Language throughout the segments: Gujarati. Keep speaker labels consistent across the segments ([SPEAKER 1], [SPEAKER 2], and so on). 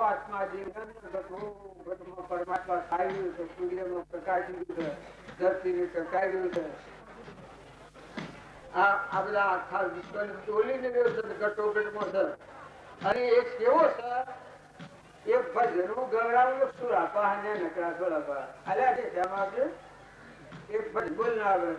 [SPEAKER 1] આત્મા જીવ પરમાત્મા ખાઈ ગયું છે, સૂર્યનો પ્રકાશ છે, ધરતીને ટકાઈ ગયું છે. આ બધા આખા વિશ્વને ચોલીને ગયો છે ઘટોઘટમાં છે. અને એક કેવો છે, એક ભજનું ગવડાવું શું રાખવા અને નકરાશો રાખવા અલ્યા છે તેમ આપે એક ભજ બોલ ના આવે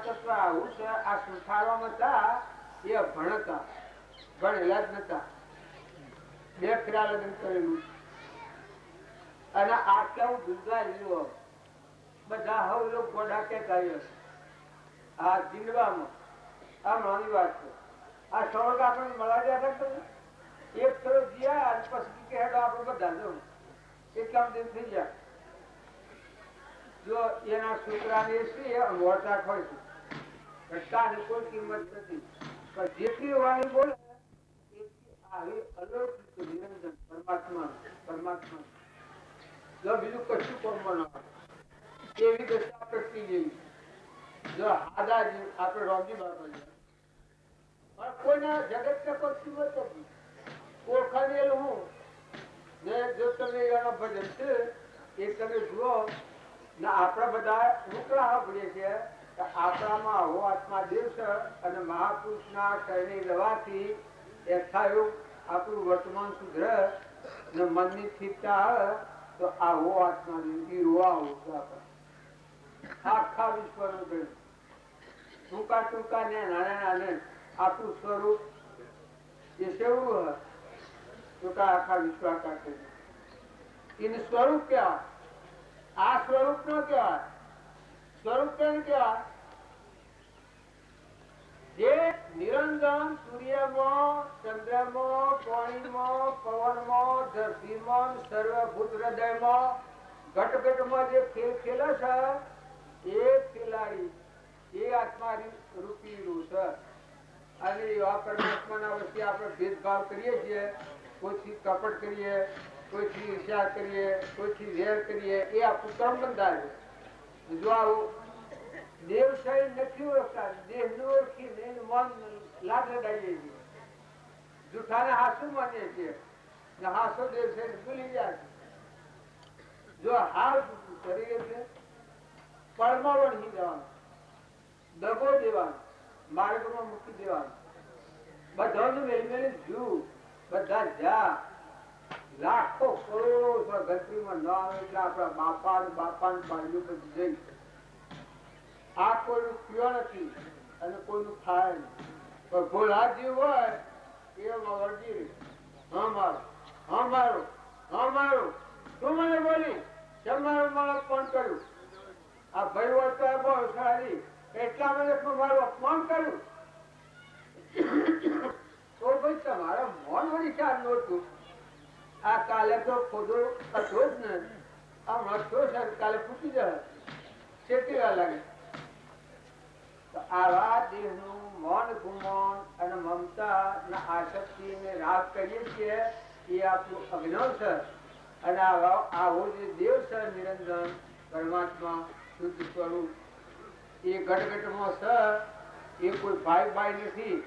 [SPEAKER 1] તત્વ આવું છે. આ સંસારોમાં હતા એ અભણ હતા, ભણેલા જ નતા, બે ફેરા લગ્ન કરેલું અને આટલા હું દુર્ગા લીધો બધા હવે લોકો ગોડા કે કર્યો આ જીંદવામાં. આ નાની વાત છે. આ સળગ આપણે મળવા ગયા હતા એક સળગ ગયા પછી કે આપણે બધા જો એટલા દિન થઈ ગયા. જો એના છોકરાને મોટા હોય છે ઘટકાની કોઈ કિંમત નથી, પણ જેટલી વાણી બોલે એટલી આવી અલૌકિક નિરંજન પરમાત્મા પરમાત્મા જો બીજું કશું કોમમાં ન હોય એવી દશા પ્રગટી જેવી. જો હાદાજી આપણે રોમજી બાપા પણ કોઈના જગત ને કોઈ કિંમત નથી. ઓળખાણેલું હું ને જો તમે એના ભજન છે એ તમે જુઓ ને આપણા બધા રૂકડા સાંભળીએ છીએ કે આપણામાં આવો આત્મા દેવ છે અને મહાપુરુષના શરીરની દવાથી યથાયોગ આપણું વર્તમાન સુધરે ને મનની સ્થિરતા આવે તો આવો આત્મા દેવ આવો આખા વિશ્વનું ગયું ટૂંકા ટૂંકા ને નાના નાને આપણું સ્વરૂપ એ કેવું હોય ટૂંકા આખા વિશ્વ કાઢે એને સ્વરૂપ કહેવાય. આ સ્વરૂપ નો કહેવાય. સ્વરૂપ કેમ કહેવાય? જે નિરંજન સૂર્યમાં, ચંદ્રમાં, પાણીમાં, પવનમાં, ધરતીમાં, સર્વભૂત હૃદયમાં, ઘટઘટમાં જે ખેલ ખેલે છે એ ખેલાડી એ આત્મા રૂપી રૂ છે. અને એવા પરમાત્માના વચ્ચે આપણે ભેદભાવ કરીએ છીએ, કોઈથી કપટ કરીએ, કોઈથી ઈર્ષા કરીએ, કોઈથી વેર કરીએ, એ આપણું કર્મ બંધાય. જો આવું દેવ શરીર નથી ઓળખતા, દેહ ને ઓળખીને મન લાગ લડાઈએ છીએ, જૂઠાને હાસુ માનીએ છીએ ને હાસો દેવ શરીર ભૂલી જાય છે. જો હાર શરીર છે પળમાં વળગી જવાનું, દગો દેવાનો, માર્ગમાં મૂકી દેવાનું, બધાનું મેળમેળી જુ બધા જા લાખો કરોડો ગણતરીમાં ન આવે એટલે આપણા બાપા પાડ્યું બધું જઈ. આ કોઈનું પ્રિય નથી અને કોઈનું થાય નહીં, પણ ભોળા જીવ હોય એમાં વળગી રહી. હા મારું, હા મારું, હા મારું, તું મને બોલી તમારું મારું અપમાન કર્યું. આ ભાઈ હોય તો બહુ સારી એટલા મને મારું અપમાન કર્યું તો ભાઈ તમારા મોન વળી ચાર નહોતું. આ કાલે તો ખોદો હતો જ ને, આ મસ્તો છે કાલે ફૂટી જાય કેટલી વાર લાગે. આવા દેહનું મૌન ગુમાન અને મમતા ને આસક્તિ ને રાગ કરીએ છીએ એ આપણું અજ્ઞાન છે. અને આવો જે દેવ છે નિરંજન પરમાત્મા શુદ્ધ સ્વરૂપ એ ઘટઘટમાં છે. એ કોઈ ભાઈ નથી.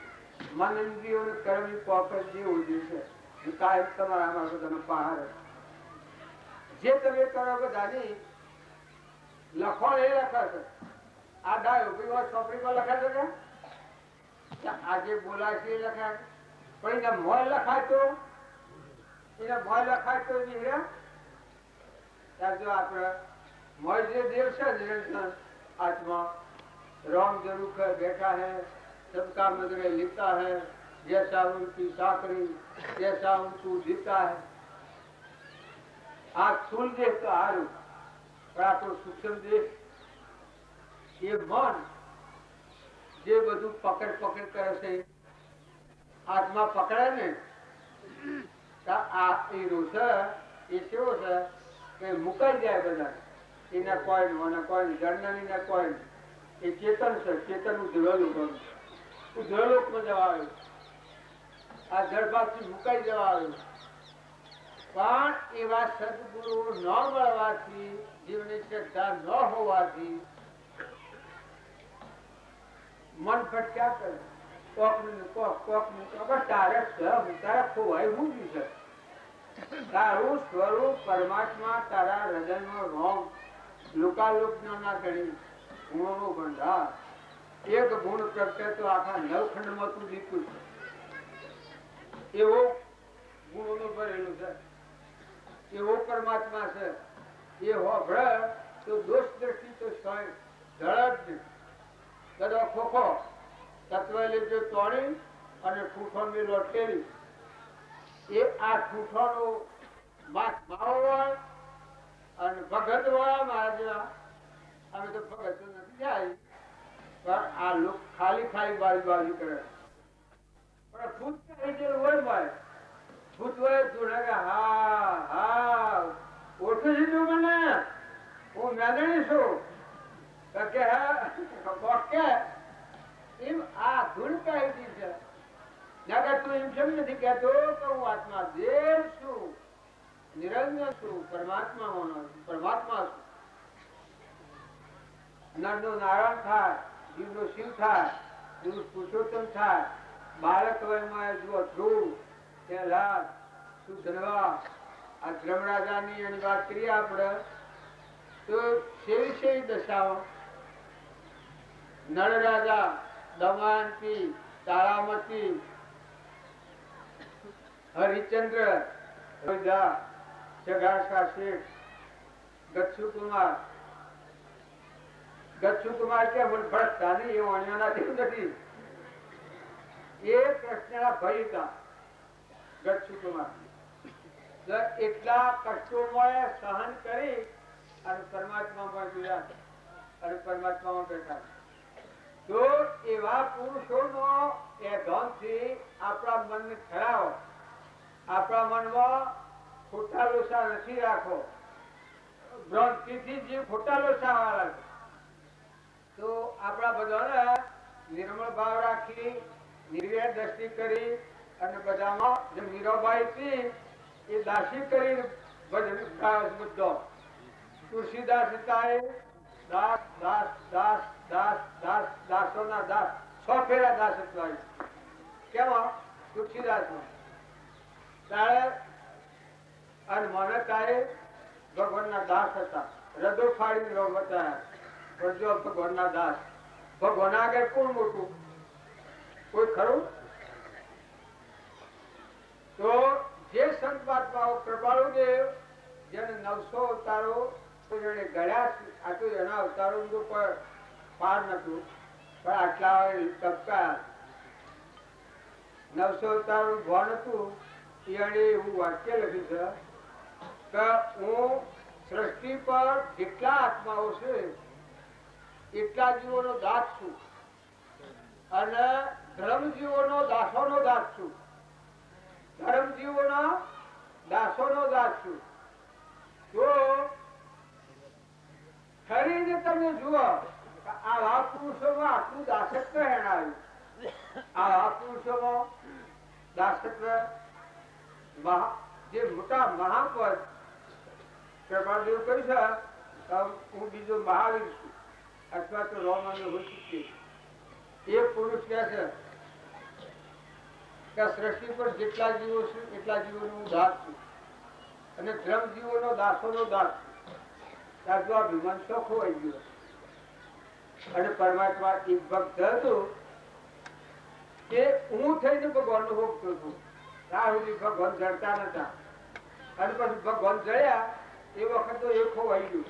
[SPEAKER 1] મન ઇન્દ્રિયોને કર્મની પોકટ જે ઉડી છે કાયમ તમારામાં બધાનો પહાડ જે તમે કરો બધાની લખણ એ લખે છે. આ ડાયો ભાઈ ચોપડીમાં લખે છે કે આજે બોલાય છે એ લખાય, પણ એને મોય લખાય તો જો આપણે મોય જે દેવ છે નિરંજન आत्मा राम जरूर कर बैठा है, सबका मदरे लिखता है, जैसा उनकी साकरी जैसा उनको जीता है. आ स्थूल देह तो हारू પણ આપણો સૂક્ષ્મ દેહ એ મન જે બધું પકડ કરે છે આત્મા પકડે ને આ એ રોષ એ કેવો છે કે મુકાઈ જાય બધા. એના કોઈ જર્નની ના કોઈ એ ચેતન છે. ચેતન ઉધ્રલોકમાં જવા આવ્યું, આ જળભાગથી મુકાઈ જવા આવ્યું. પણ એવા સદગુરુ ન મળવાથી, જીવની શ્રદ્ધા ન હોવાથી મન ફટક્યા કરે. તારે ખોવાય હું છે. તારું સ્વરૂપ પરમાત્મા તારા હૃદયનો રોમ લોકાલોક ના ગણી ગુણો ભંડાર. એક ગુણ પ્રગટે તો આખા નવખંડમાં તું દીકું છે. એવો ગુણોનું ભરેલું છે, એવો પરમાત્મા છે. એ હોભળે તો દોષ દ્રષ્ટિ તો ઢળ જ નહીં. બધો ખોખો તત્વેલી જે તોડી અને ઠૂઠોની લોટેલી એ આ ઠૂઠોનો માવો હોય અને ભગત હોય મારા જેવા અમે તો ભગત નથી જાય પણ આ લોકો ખાલી ખાલી બાજુ કરે પણ ભૂત કઈ હોય ભાઈ ભૂત હોય જોડે કે હા હા ઓળખું છું તું મને હું મેદણી છું કે હા એમ આ ધૂળ કહી છે નગર તું એમ કેમ નથી કહેતો કે હું આત્મા દેવ છું નિરંજન છું પરમાત્મા છું નરનો નારાયણ થાય જીવનો શિવ થાય પુરુષ પુરુષોત્તમ થાય બાળક વયમાં જુઓ ધ્રુવ લાલ સુધનવા આ ધર્મરાજાની એની વાત કરીએ આપણે તો સેવી દશાઓ નળ રાજા દમયંતી તારામતી હરિચંદ્ર જગાશા શેઠ ગચ્છુ કુમાર કે ભડકતા નહીં એ વાણિયાના જેવું નથી એ કૃષ્ણના ભાઈ હતા ગચ્છુ કુમાર એટલા કષ્ટોમાં સહન કરી અને પરમાત્મામાં જોયા અને પરમાત્મામાં બેઠા તો એવા પુરુષોનો એ ધનથી આપણા મનને ઠરાવો આપણા મનમાં ખોટા લોસા નથી રાખો ભ્રાંતિથી જે ખોટા લોસા વાળા તો આપણા બધાને નિર્મળ ભાવ રાખી નિર્વેર દ્રષ્ટિ કરી અને બધામાં જે મીરાબાઈ હતી એ દાસી કરી ભજન બધો તુલસીદાસ હતા દાસ દાસ દાસ દાસ દાસ દાસોના દાસ 6 ફેરા દાસ હતા કેવા તુલસીદાસ તારે અને મને તારે ભગવાનના દાસ હતા હૃદય ફાડીને રોગ બતાવ્યા પણ જો ભગવાનના દાસ ભગવાન આગળ કોણ મોટું કોઈ ખરું તો જે સંત મહાત્માઓ કૃપાળુ દેવ જેને 900 અવતારો જેને ગળ્યા આટલું એના અવતારો કોઈ પાર નતું પણ આટલા તબકા 900 અવતારો ભાન હતું એને એવું વાક્ય લખ્યું છે કે હું સૃષ્ટિ પર જેટલા આત્માઓ છે એટલા જીવોનો દાસ છું અને ધર્મજીવોનો દાસોનો દાસ છું ધર્મજીવોના દાસોનો દાસ છું તો ફરીને તમે જુઓ આવા પુરુષોમાં આટલું દાસત્વ હેણાવ્યું આવા પુરુષોમાં દાસત્વ જે મોટા મહાપદ કૃપાદેવ કહ્યું છે હું બીજો મહાવીર છું અથવા તો રોમન હોય ચૂકી એ પુરુષ કહે છે કે સૃષ્ટિ પર જેટલા જીવો છે એટલા જીવોનો હું દાસ છું અને ધર્મજીવોનો દાસોનો દાસ છું આ વિમાન શોખ હોય ગયો અને પરમાત્મા એક ભક્ત હતો કે હું થઈને ભગવાનનો ભોગતો છું ત્યાં સુધી ભગવાન જડતા નતા અને પછી ભગવાન જડ્યા એ વખત તો એ ખોવાઈ ગયું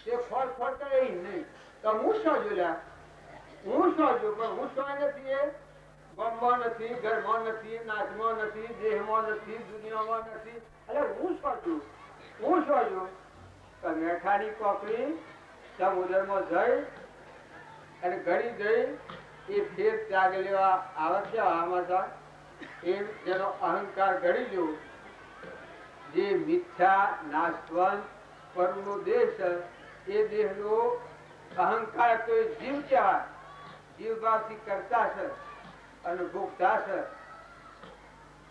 [SPEAKER 1] એ ફળ કરે નહીં તો હું શું જોયા હું શું જો પણ હું શું નથી એ ગમમાં નથી ઘરમાં નથી નાચમાં નથી દેહમાં નથી દુનિયામાં નથી એટલે હું શું છું મેઠાની કોકરી સમુદ્રમાં જઈ અને ઘડી જઈ એ ફેર ત્યાગ લેવા આવે છે આમાં એ જેનો અહંકાર ઘડી લ્યો જે મિથ્યા નાશવંત પરનો દેશ એ દેહનો અહંકાર તો જીવ કહેવાય જીવભાવથી કરતા છે અને ભોગતા છે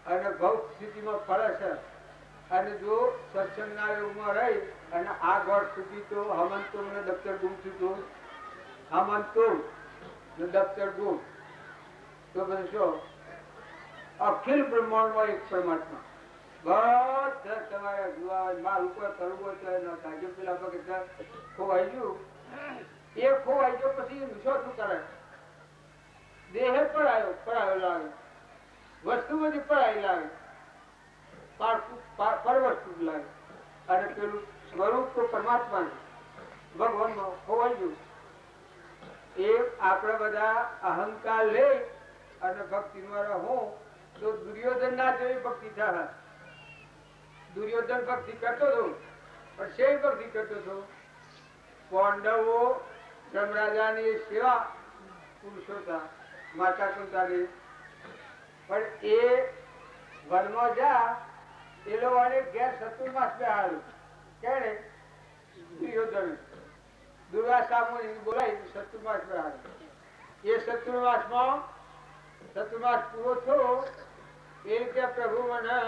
[SPEAKER 1] અને ભોગ સ્થિતિમાં પડે છે અને જો સત્સંગના યોગમાં રહી અને આ ગોળ સુધી તો હમંતો ને દફતર ગુમ થયું હમંતો ને દફતર ગુમ તો બધું શું અખિલ બ્રહ્માંડમાં એક પરમાત્મા બધા તમારે જોવા માલ ઉપર કરવું હોય તો સાજુ પેલા પગ ખોવાઈ ગયું એ ખોવાઈ ગયો પછી શું કરે દેહ પડાયો લાગે વસ્તુ બધી પડાઈ લાગે પર વસ્તુ લાગે અને પેલું સ્વરૂપ તો પરમાત્મા ભગવાન ખોવાઈ ગયું એ આપણે બધા અહંકાર લઈ અને ભક્તિમાં રહો તો દુર્યોધન ના જેવી ભક્તિ થાય. દુર્યોધન ભક્તિ કરતો હતો પણ શેની ભક્તિ કરતો હતો? પાંડવો ધર્મરાજાની સેવા પુરુષો હતા, માતા કુંતાની. પણ એ વનમાં જા એ લોકોને ઘેર ચતુર્માસ બેહાડ્યું. કેને? દુર્યોધન દુર્વાસા મુનિને બોલાવી ચતુર્માસ બેહાડ્યું. એ ચતુર્માસ પૂરો થયો એ રીતે પ્રભુ મને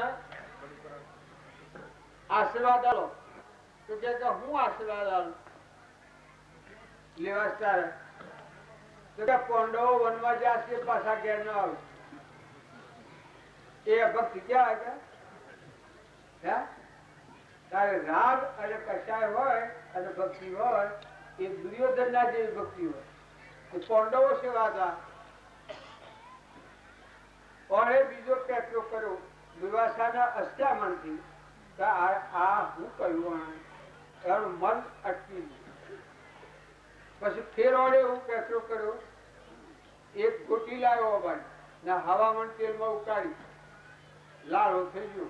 [SPEAKER 1] આશીર્વાદ આલો. તો કે હું આશીર્વાદ આલું લેવા તારે? તો કે પાંડવો વનમાં જશે પાછા ઘેર ન આવે. એ ભક્તિ ક્યાં કે તારે રાગ અને કષાય હોય અને ભક્તિ હોય એ દુર્યોધન ના જેવી ભક્તિ હોય. પાંડવો સેવા હતા. અને બીજો પેટલો કર્યો દુર્વાસાના અષ્ટામણથી. આ હું કહ્યું એનું મન અટકી ગયું. પછી ફેર ઓળે હું પેટલો કર્યો. એક ગોટી લાવ્યો ને હવામાન તેલમાં ઉકાળી લાડો થઈ ગયો.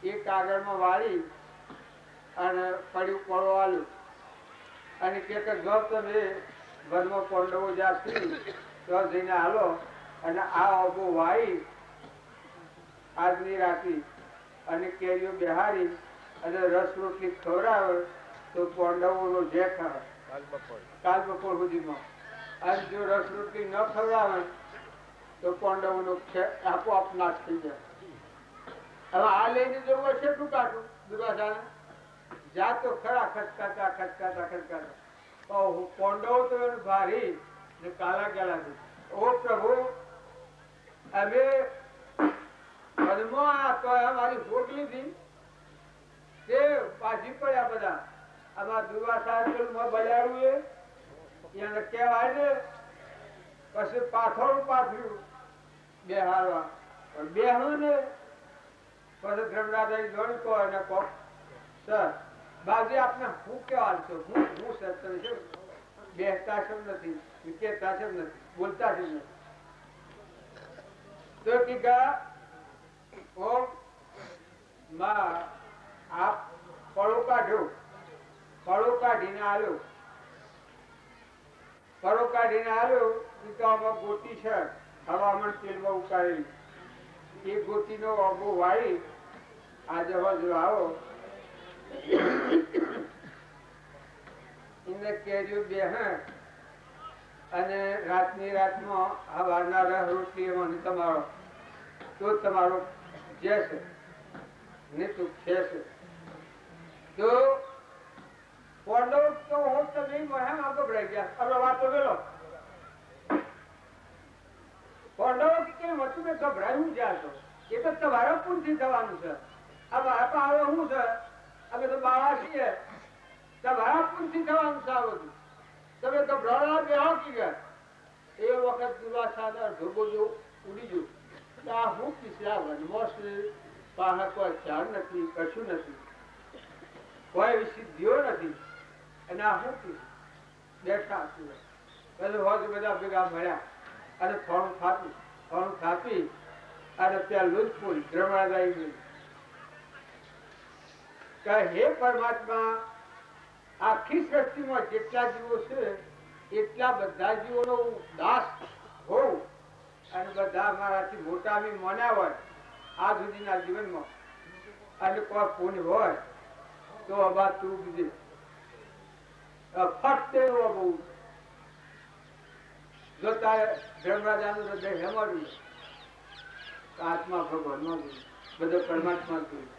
[SPEAKER 1] એ કાગળમાં વાળી અને પડ્યું પડો આલ્યું અને કે જો તમે વનમાં પાંડવો જાસી તો જઈને હાલો અને આ અબો વાળી આજની રાતી અને કેરીઓ બેહારી અને રસ રોટલી ખવડાવે તો પાંડવોનો જે ખાવે કાલ બપોર સુધીમાં. અને જો રસ રોટલી ન ખવડાવે તો પાંડવોનો આપોઆપ નાશ થઈ જાય. હવે આ લઈને જવું હશે શું કાઢું દુર્વાસાને? જા તો ખરા ખચકાતા ખચકાતા ખચકાતા પાંડવો તો એનું ભારી ને કાલા ગેલા છે. ઓ પ્રભુ અમે મારી ભોગ લીધી તે પાછી પડ્યા બધા. આમાં દુર્વાસા બજાડવું એને કહેવાય ને. પછી પાથોડું પાથર્યું બેહારવા પણ બેહું ને પછી ધર્મરાજા જોડું કહો એને કહો સર બાજી આપને હું કેવા છો? હું સર તમે છે બેસતા છે નથી, વિકેતા છે નથી, બોલતા છે નથી. તો ટીકા આપ પડો કાઢ્યો. પડો કાઢીને આવ્યો. પડો કાઢીને આવ્યો આમાં ગોટી છે હવામાન તેલમાં ઉકાળેલી. એ ગોટીનો અબો વાળી આજે બાજુ આવો એને કેરીઓ બેહ અને રાતની રાતમાં હવારના રહ રોટલી એમાં તમારો તો તમારો જે છે ને તું ખેશે. તો પાંડવ તો હું તમે મહેમ આગળ ગભરાઈ ગયા. હવે વાતો ગયેલો પાંડવો કેમ હતું મેં ગભરાયું જ્યાં તો એ તો તમારા પૂરથી થવાનું છે. આ બાપા આવે શું છે? અમે તો બાળા છીએ. તમારા પૂરથી થવાનું છે. આ બધું તમે ગભરાડા બે હાકી ગયા. એ વખત દુર્વાસા ઢોબો જો ઉડી ગયો. આ હું પીસરા વનમોસ પાસે કોઈ ખ્યાલ નથી, કશું નથી, કોઈ સિદ્ધિઓ નથી. અને આ હું પીસ બેઠા બધા ભેગા મળ્યા અને થોડું થાપી અને ત્યાં લુજપુર ધર્મરાજા હે પરમાત્મા આખી સૃષ્ટિમાં જેટલા જીવો છે એટલા બધા જીવોનો દાસ હોઉં અને બધા મારાથી મોટા બી માન્યા હોય આ સુધીના જીવનમાં અને કોઈ પુણ્ય હોય તો અબા તું બીજે ફક્ત એવું બહુ જો તારે ધર્મરાજાનું હૃદય હેમાડ્યું આત્મા ભગવાનમાં બધો પરમાત્મા જોયું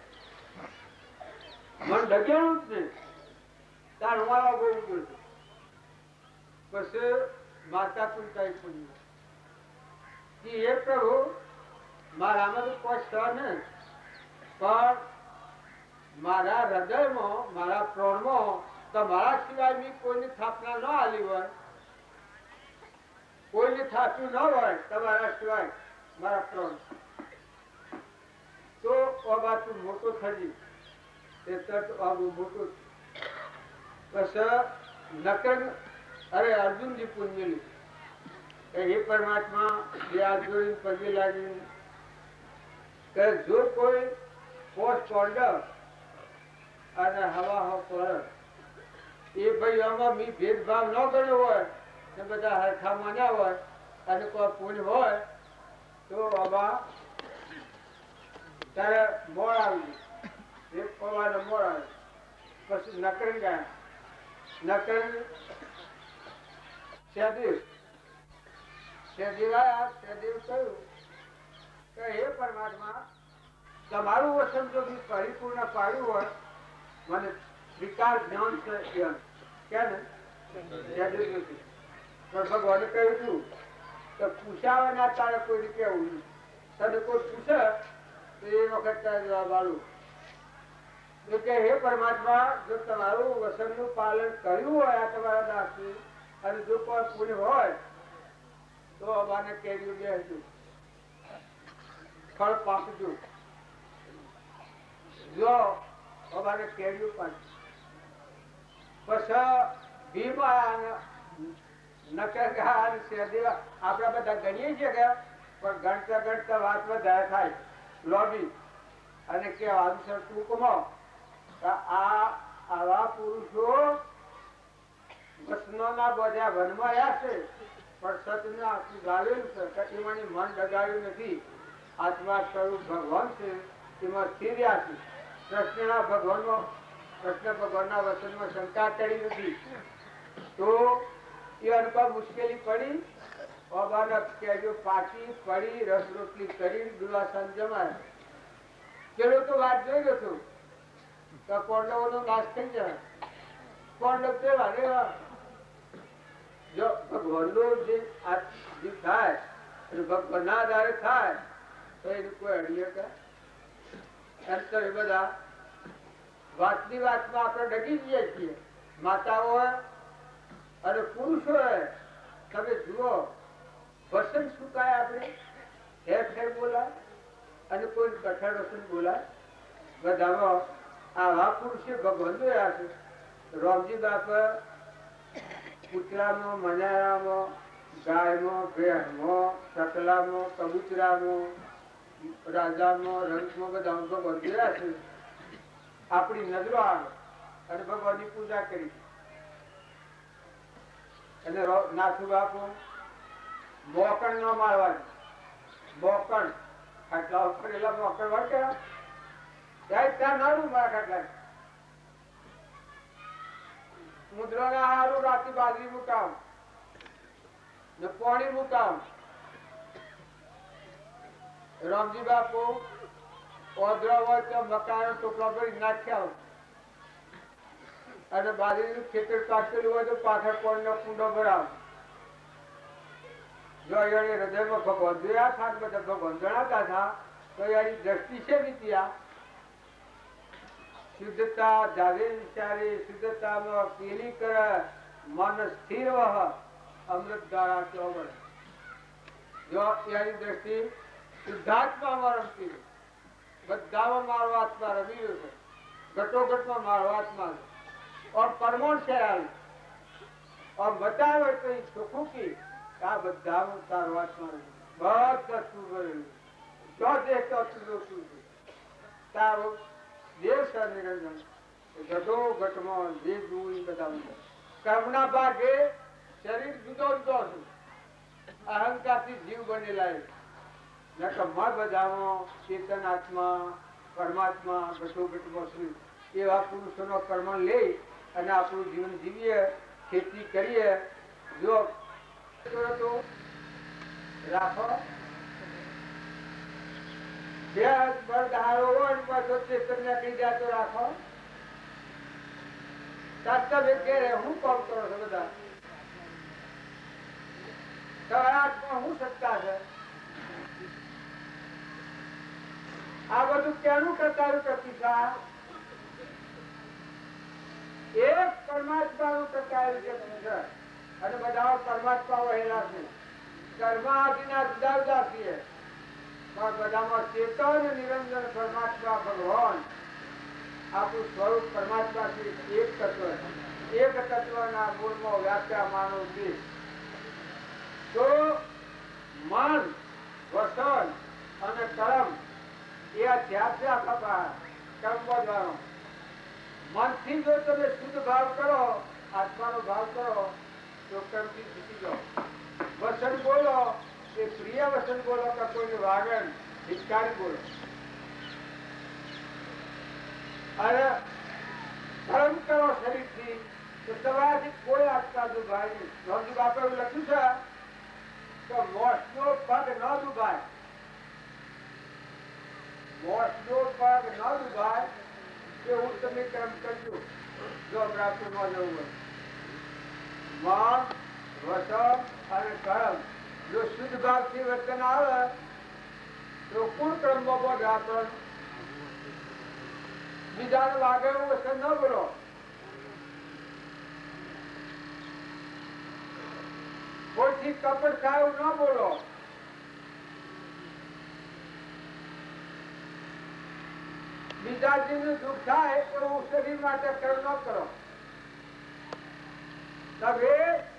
[SPEAKER 1] મન ડગ્યાનું જ ને તાર હું બહુ ઉગડ્યું. પછી માતા કુંતાઈ પૂછ્યું કે એ પ્રભુ મારામાં તો કોઈ સ ને પણ મારા હૃદયમાં મારા પ્રાણમાં તમારા સિવાય બી કોઈની સ્થાપના ન આલી હોય, કોઈને થાતું ન હોય તમારા સિવાય મારા પ્રાણ તો બાબા તું મોટો થજી એ તટ આગું મોટું. બસ નકર અરે અર્જુનજી પૂંજલી હે પરમાત્મા બે હાથ જોડીને પગે લાગી કે જો કોઈ પોસ્ટ ઓર્ડર અને હવા પડે એ ભાઈ આમાં મી ભેદભાવ ન કર્યો હોય ને બધા હરખા માન્યા હોય અને કોઈ પુણ્ય હોય તો આમાં ત્યારે મોડ આવી એક પવાને મોડ આવે પછી નકરી ગયા નકરી સહેદેવ આવ્યા સહેદેવ કહ્યું કે હે પરમાત્મા તમારું વચન જો પરિપૂર્ણ પાડ્યું હોય મને વિકાર જ્ઞાન છે કે ને ભગવાને કહ્યું હતું કે પૂછાવે ના તારે કોઈ કેવું તને કોઈ પૂછે તો એ વખત જવાબ આલું કે હે પરમાત્મા જો તમારું વચનનું પાલન કર્યું હોય આ તમારા દાસનું અને જો કોઈ પુણ્ય હોય તો અમારે કેરીઓ બેસજો ફળ પાકજો જો અમારે કેરીઓ પાકજો પછી ભીમ નકર આપડા બધા ગણીએ છીએ કે પણ ગણતા ગણતા વાત વધારે થાય લોબી અને કે આંસર ટૂંકમાં આવા પુરુષો વસનોના બધા વનમાયા છે પણ સતને આખું ગાળેલું છે એમાંની મન ડગાડ્યું નથી આત્મા સ્વરૂપ ભગવાન છે એમાં સ્થિર્યા છે કૃષ્ણના ભગવાનના વચનમાં શંકા કરી નથી તો એ અનુભવ મુશ્કેલી પડી અચાનક કેરીઓ પાકી પડી રસ રોટલી કરી દુર્વાસન જમાય પેલો તો વાત જોઈ ગયો હતો તો કોંડવોનો નાશ થઈ જાય કોંડવ કેવા રેવા જો ભગવાનનો જે થાય ભગવાનના આધારે થાય તો એનું કોઈ અડીએ કે એમ તો એ બધા વાતની વાતમાં આપણે ડગી જઈએ છીએ માતાઓ અને પુરુષો તમે જુઓ વસન શું કાય આપણે ઠેર ઠેર બોલાય અને કોઈ કઠણ વસન બોલાય બધામાં આવા પુરુષે ભગવાન જોયા છે રામજી બાપ કૂતરામાં મનારામાં ગાયમાં ભેંસમાં ચકલામાં કબૂતરામાં રાજામાં રંગમાં બધા ભગવાન જોયા છે આપણી નજરો આવે અને ભગવાનની પૂજા કરી અને નાથુ બાપુ મોકણ ન મારવાની મોકણ ખાટલા ઉપર એલા મોકણ વાળે ત્યાં નાનું મારા ખાટલા મુદ્રા ના હારું રાતે બાજરી મુકામ ને પાણી મુકામ રામજી બાપુ ઓદરા હોય તો મકાન ટોપલા ભરી નાખ્યા અને બાજરીનું ખેતર કાઢેલું હોય તો પાછળ પાણીનો કુંડો ભરાવ જો એને હૃદયમાં ભગવાન જોયા હતા બધા ભગવાન જણાતા હતા તો એની દ્રષ્ટિ છે નીતિયા શુદ્ધતા જાગે વિચારે શુદ્ધતામાં પેલી કરે મન સ્થિર વહ અમૃત દ્વારા ચોવડ જો એની દ્રષ્ટિ શુદ્ધાત્મામાં રમતી બધામાં મારો આત્મા રમી રહ્યો છે ઘટોઘટમાં મારો આત્મા છે और परमोण से और बताओ तो सुखों की क्या बदाम तारो आत्मा बहुत जो देखो तारो देव सर निरंजन घटो घटमा जे जुई बताऊं कर्मना भागे शरीर जुदो जुदो अहंकार थी जीव बने लाए न कमा बदामो चेतन आत्मा परमात्मा घटो घटमा श्री एवा पुरुषों कर्म ले અને આપણું જીવન જીવીએ ખેતી કરીએ જો તો રાખો બે બળદહારો હોય પાછો ચેતન નીકળી જાય તો રાખો તાત્કાલિક કે હું કોમ કરો છો બધા તમારા હું સત્તા છે આ બધું ક્યાંનું કરતા પ્રતિભા એક પરમાત્માનું ટકાયેલ છે અને બધા પરમાત્મા વહેલા છે કર્માદિના જુદા જુદા છીએ પણ બધામાં ચેતન નિરંજન પરમાત્મા ભગવાન આપણું સ્વરૂપ પરમાત્મા એક તત્વ એક તત્વના મૂળમાં વ્યાખ્યા માનું છું તો મન વસન અને કર્મ એ આ જ્યાં ખપા કર્મ બોલવાનો મનથી જો તમે શુદ્ધ ભાવ કરો આત્માનો ભાવ કરો તો કર્મથી જીતી જાઓ વસન બોલો એ પ્રિય વસન બોલો કે કોઈને વાગણ ધિક્કારી બોલો અને કર્મ કરો શરીરથી તો તમારાથી કોઈ આત્મા દુભાય નહીં નોંધુ બાપે એવું લખ્યું છે કે મોસનો પગ ન દુભાય મોસનો પગ ન દુભાય એવું તમે કર્મ કરજો જો પ્રાપ્તમાં જવું હોય મન વસન અને કર્મ જો શુદ્ધ ભાવથી વર્તન આવે તો કુલ કર્મમાં પગ આપણ બીજાને વાગે એવું વસન ન બોલો કોઈથી કપટ થાય ન બોલો બીજાજીનું દુઃખ થાય એવું શરીર માટે કર્મ ન કરો તમે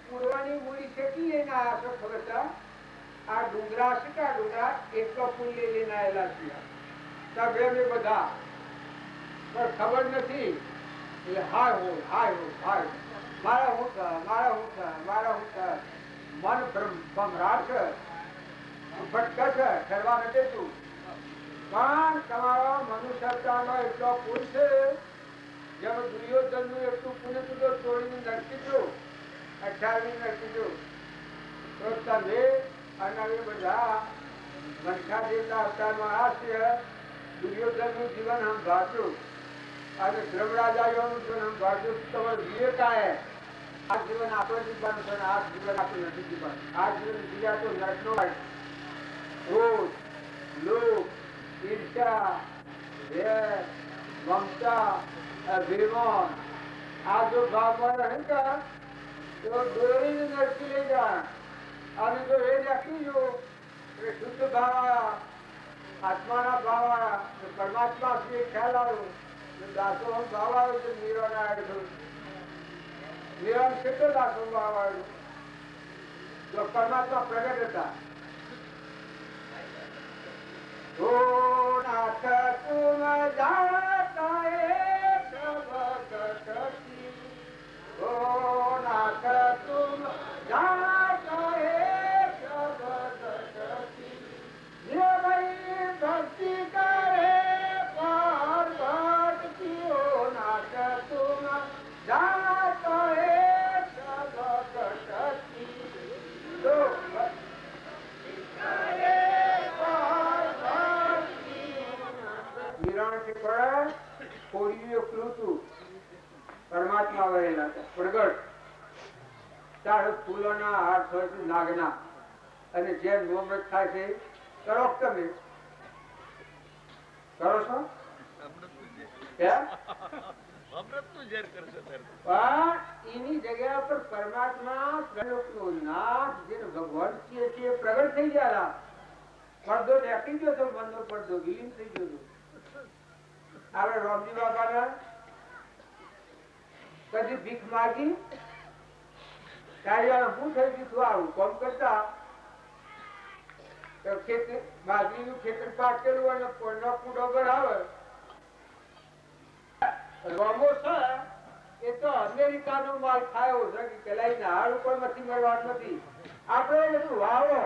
[SPEAKER 1] પૂર્વાની મૂડી ખેતી લઈને આવ્યા છો ખબર છે આ ડુંગરા છે કે આ ડુંગરા એટલો પુલ લઈને આવેલા છીએ તમે અમે બધા પણ ખબર નથી એટલે હાય હો મારા હું મન ભમરાટ છે ભટકે છે ઠરવા નથી તું પણ તમારો મનુષ્યતાનો એટલો પુલ છે જેમ દુર્યોધન નું એટલું પુણ્ય તું તો છોડીને નરકી છું 28 નરકી છું તો તમે અને બધા મનખા દેવતા અવતારમાં આ છે દુર્યોધન નું જીવન હમ ભાગ્યું અને ધર્મરાજાઓનું જીવન હમ ભાગ્યું તમારું વિવેક આય આ જીવન આપણે જીવવાનું છે આ જીવન આપણે નથી જીવવાનું આ જીવન જીવ્યા તો નરકનો ક્રોધ લોભ ઈર્ષા ભેદ મમતા અભિમાન આ જો ભાવમાં રહે તો દોરીને નરકી લઈ જાય અને જો એ રાખી જો એ શુદ્ધ ભાવ આવ્યા આત્માના ભાવ આવ્યા પરમાત્મા શ્રી ખ્યાલ આવ્યો દાસો ભાવ આવ્યો તો મીરાના આવ્યો મીરા કેટલો દાસો ભાવ આવ્યો જો પરમાત્મા પ્રગટ હતા ઓ નાથ તુમ જાતા એક ભગતી ઓ નાથ તુમ જાતા એક ભગતી જે ભાઈ ભક્તિ કરે પર ભક્તિ ઓ નાથ તુમ જાતા એક ભગતી તો પરમાત્મા વહેલા પ્રગટ તાર ફૂલોના હાર થશે નાગના અને જેમ નોમૃત થાય છે કરો તમે કરો છો એની જગ્યા પર પરમાત્મા નાથ જે ભગવાન છે પ્રગટ થઈ ગયા પડદો ઢાંકી ગયો હતો બંધો પડદો વિલીન થઈ ગયો હતો આપણે રામજી બાબા કદી ભીખ માગી ત્યારે શું થઈ ગયું તું આવું કોમ કરતા બાજરીનું ખેતર પાકેલું અને પોળનો કૂડો ભરાવે રોમો છે એ તો અમેરિકાનો માલ ખાયો છે કે પેલા હાડ ઉપર નથી મળવાનું નથી આપણે બધું વાવો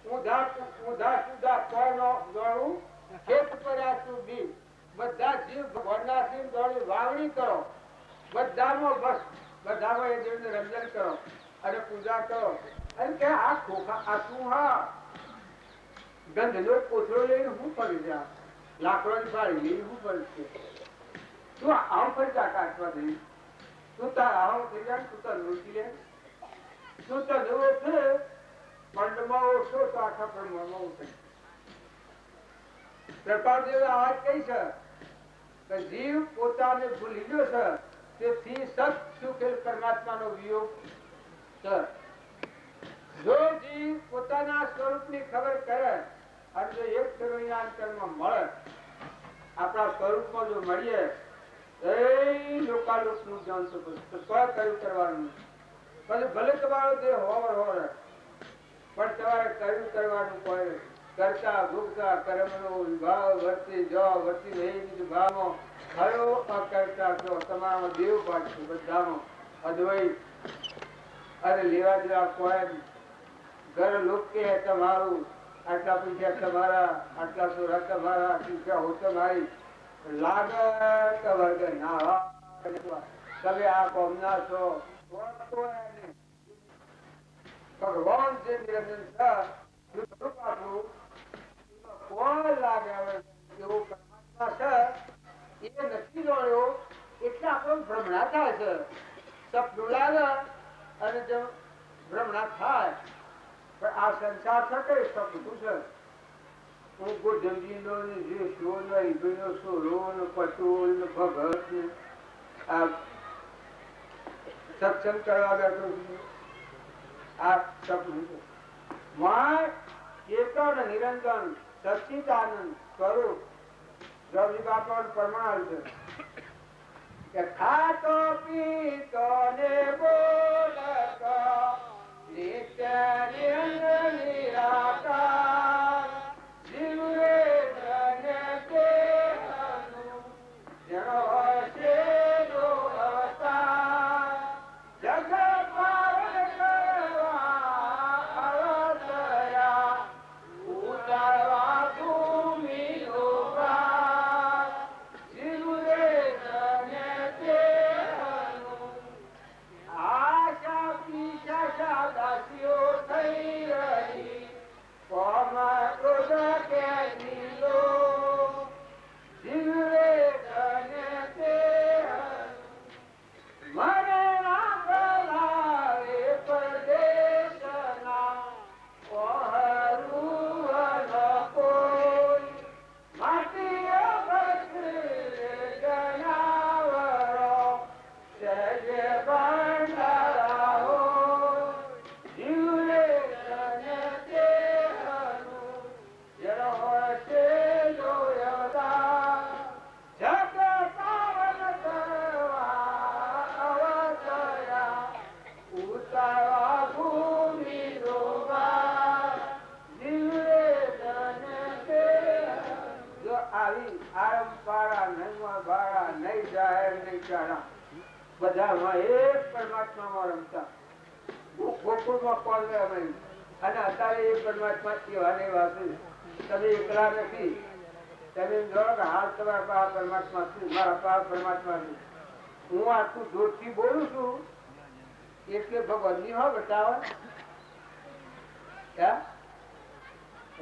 [SPEAKER 1] ઊંધા કોનો દોડું ખેત પર આટલું બી બધા જીવ ભગવાનના જીવ દોડી વાવણી કરો બધામાં બસ બધામાં એ દેવને રંજન કરો અને પૂજા કરો અને કે આ ખોખા આ શું હા ગંધનો કોથળો લઈને હું પડી જા લાકડોની પાડી લઈને હું પડી તું આવ ફરતા કાઢવા દઈ તું તાર આવ થઈ જાય તું તાર રોકી લે તું તાર જવો છે મંડમાં ઓછો તો આખા બ્રહ્માંડમાં ઉઠે પ્રપાદેવ આ વાત કઈ છે કે જીવ પોતાને ભૂલી ગયો છે તેથી સત સુખેલ પરમાત્માનો વિયોગ છે જો જીવ પોતાના સ્વરૂપની ખબર કરે અને જો એક સરોયાંતરમાં મળે આપણા સ્વરૂપમાં જો મળીએ એ લોકાલોક નું જ્ઞાન તો કોઈ કર્યું કરવાનું પછી ભલે તમારો દેહ હોવર પણ તમારે કર્યું કરવાનું કોઈ કરતા ભૂગતા કર્મનો વિભાવ વર્તી જો વર્તી રહી ભાવમાં હયો અકર્તા જો તમારામાં દેવ પાછું બધામાં અદ્વૈત અરે લેવા દેવા કોઈ ઘર લોક કે તમારું આટલા પૈસા તમારા આટલા સોરા તમારા આટલી હો તમારી લાગત વર્ગ ના તમે આ કોમના છો ભગવાન જે નિરંજન કોણ લાગે એવો પરમાત્મા છે એ નથી જોયો એટલે આપણો ભ્રમણા થાય છે સપનું લાગે અને જેમ ભ્રમણા થાય પણ આ સંસાર છે કઈ સપનું છે હું ગોધમજીનો ને જેશો ને ઈબીનો સોરો ને પટોલ ને ભગત ને આ સત્સંગ કરવા બેઠો છું આ સપનું છે માં ચેતન નિરંજન સચ્ચિદાનંદ સ્વરૂપ રવિ બાપા પ્રમાણ છે કે ખાતો પીતો ને બોલતો નિત્ય નિરંજન નિરાકાર જીવે ધન્ય દેહનું જણો હશે જો અવતાર જગત પાવન કરવા અવતર્યા ઉતારવા ભૂમિનો ભાર જીવે ધન્ય દેહનું આશા પીછા દાસીઓ થઈ રહી કોમા ક્રોધ કે દિલો જીવે ધન્ય દેહનું મને ના કલાવે પરદેશના ઓહરું ન કોઈ માટી ભક્ત જનાવરો સહજ ભંડારા હો જીવે ધન્ય દેહનું જળ હશે જોયતા જગત પાવન કરવા અવતર્યા ઉતારવા ભૂમિનો ભાર જીવે ધન્ય દેહનું જો આવી આરંપારા નૈમાં બારા નહીં જાહેર નહીં ચારા બધામાં એક પરમાત્મામાં રમતા ગોકુળમાં કોણ અમે અને અત્યારે એ પરમાત્મા કહેવાની વાત તમે એકલા નથી તમે જો હાલ તમારા પા પરમાત્મા છું મારા પા પરમાત્મા છું હું આટલું જોરથી બોલું છું એટલે ભગવાનની હો બતાવે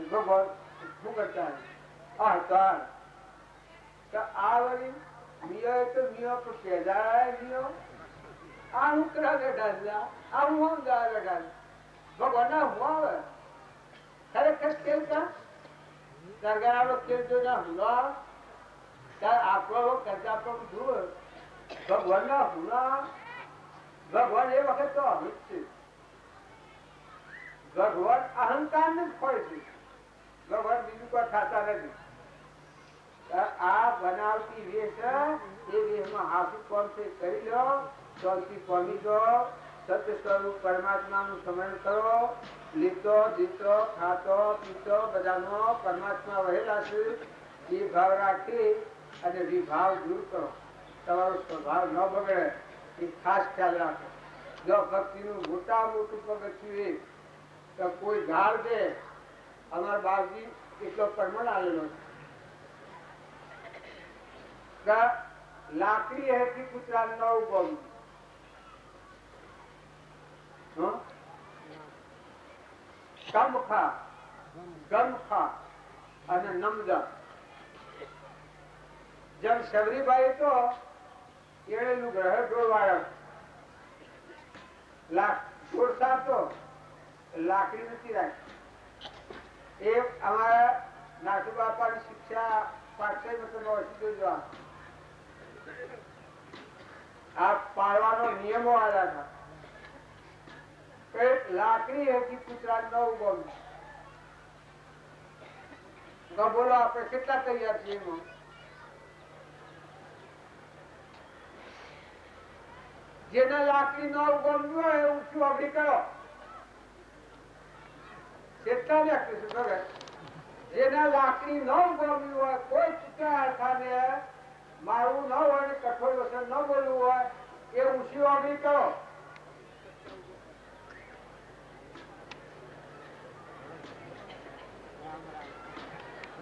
[SPEAKER 1] ભગવાન શું કરતા આ વળી મિયા તો મિયા પર પેદા મિયો આ હું કરા બેઠા આ હું ગા બેઠા ભગવાન ના હું આવે ખરેખર ખેલ કા સરગારો ખેલ જો ના હુआ તાર આપણો કરતા પણ જુઓ ભગવાન ના હુआ ભગવાન એ વખત તો અમિત છે ભગવાન અહંકાર ને જ ખોય છે ભગવાન બીજું કોઈ ખાતા નથી આ બનાવતી વેશ એ વેશમાં હાથું કોણ છે કરી લો શાંતિ પામી દો સત્ય સ્વરૂપ પરમાત્મા નું સ્મરણ કરો લીતો જીતો ખાતો પીતો બધાનો પરમાત્મા વહેલા છે એ ભાવ રાખી અને વિભાવ દૂર કરો તમારો સ્વભાવ ન બગડે એ ખાસ ખ્યાલ રાખો જો ભક્તિ નું મોટા મોટું પગથિયું એ તો કોઈ ગાળ દે અમારા બાપજી એટલો પરમણ આવેલો છે લાકડી હતી કૂતરા ન ઉભું ગમખા અને નમદા જેમ શબરીબાઈ તો એળેલું ગ્રહ ડોળવાળા તો લાકડી નથી રાખી એ અમારા નાથુ બાપાની શિક્ષા પાઠશાળી આ પાડવાનો નિયમો આવ્યા હતા લાકડી હતી કૂતરા ન ઉભો બોલો આપણે કેટલા તૈયાર છીએ જેને લાકડી ન ગમ્યું હોય એ ઊંચું અગડી કરો. કેટલા વ્યક્તિ છે ભગત? જેને લાકડી ન ગમ્યું હોય, કોઈ ચૂક્યા અર્થાને મારું ન હોય ને કઠોર વસન ન બોલવું હોય એ ઊંચી અગડી કરો.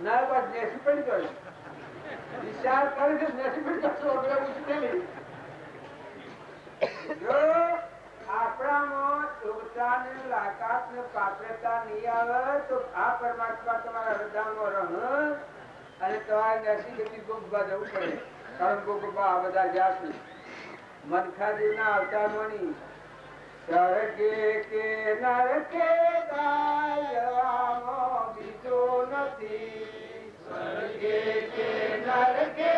[SPEAKER 1] ના બસ નેસી પડી ગયું. વિચાર કરે છે નેસી પડી જશો આપણે ઊંચી. જો આપણામાં યોગતા ને લાયકાત ને પાત્રતા નહીં આવે તો આ પરમાત્મા તમારા હૃદયમાં રહ અને તમારે નસી ગતિ ગોગવા જવું પડે. કારણ ગોગવા આ બધા જ્યાં છે મનખાદેવના અવતારમાંની સ્વર્ગે કે નરકે ગાયવામાં બીજો નથી. સ્વર્ગે કે નરકે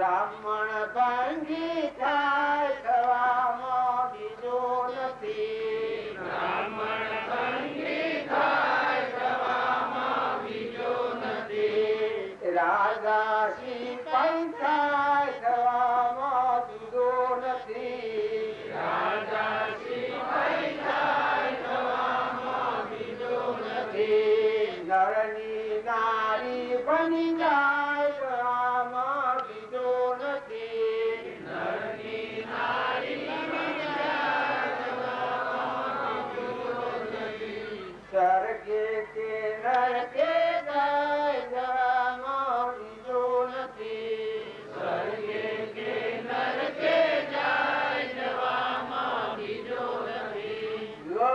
[SPEAKER 1] બ્રાહ્મણ ભાંગી થાય થવામાં બીજો નથી. બ્રાહ્મણ ભાંગી થાય થવામાં બીજો નથી. રાજા સિપાઈ થાય થવામાં બીજો નથી. રાજા સિપાઈ થાય થવામાં બીજો નથી. નરની નારી બની જાય થવામાં બીજો નથી. નરની નારી બની જાય થવામાં બીજો નથી. સ્વર્ગે કે નરકે જાય થવામાં બીજો નથી. સ્વર્ગે કે નરકે જાય થવામાં બીજો નથી. જો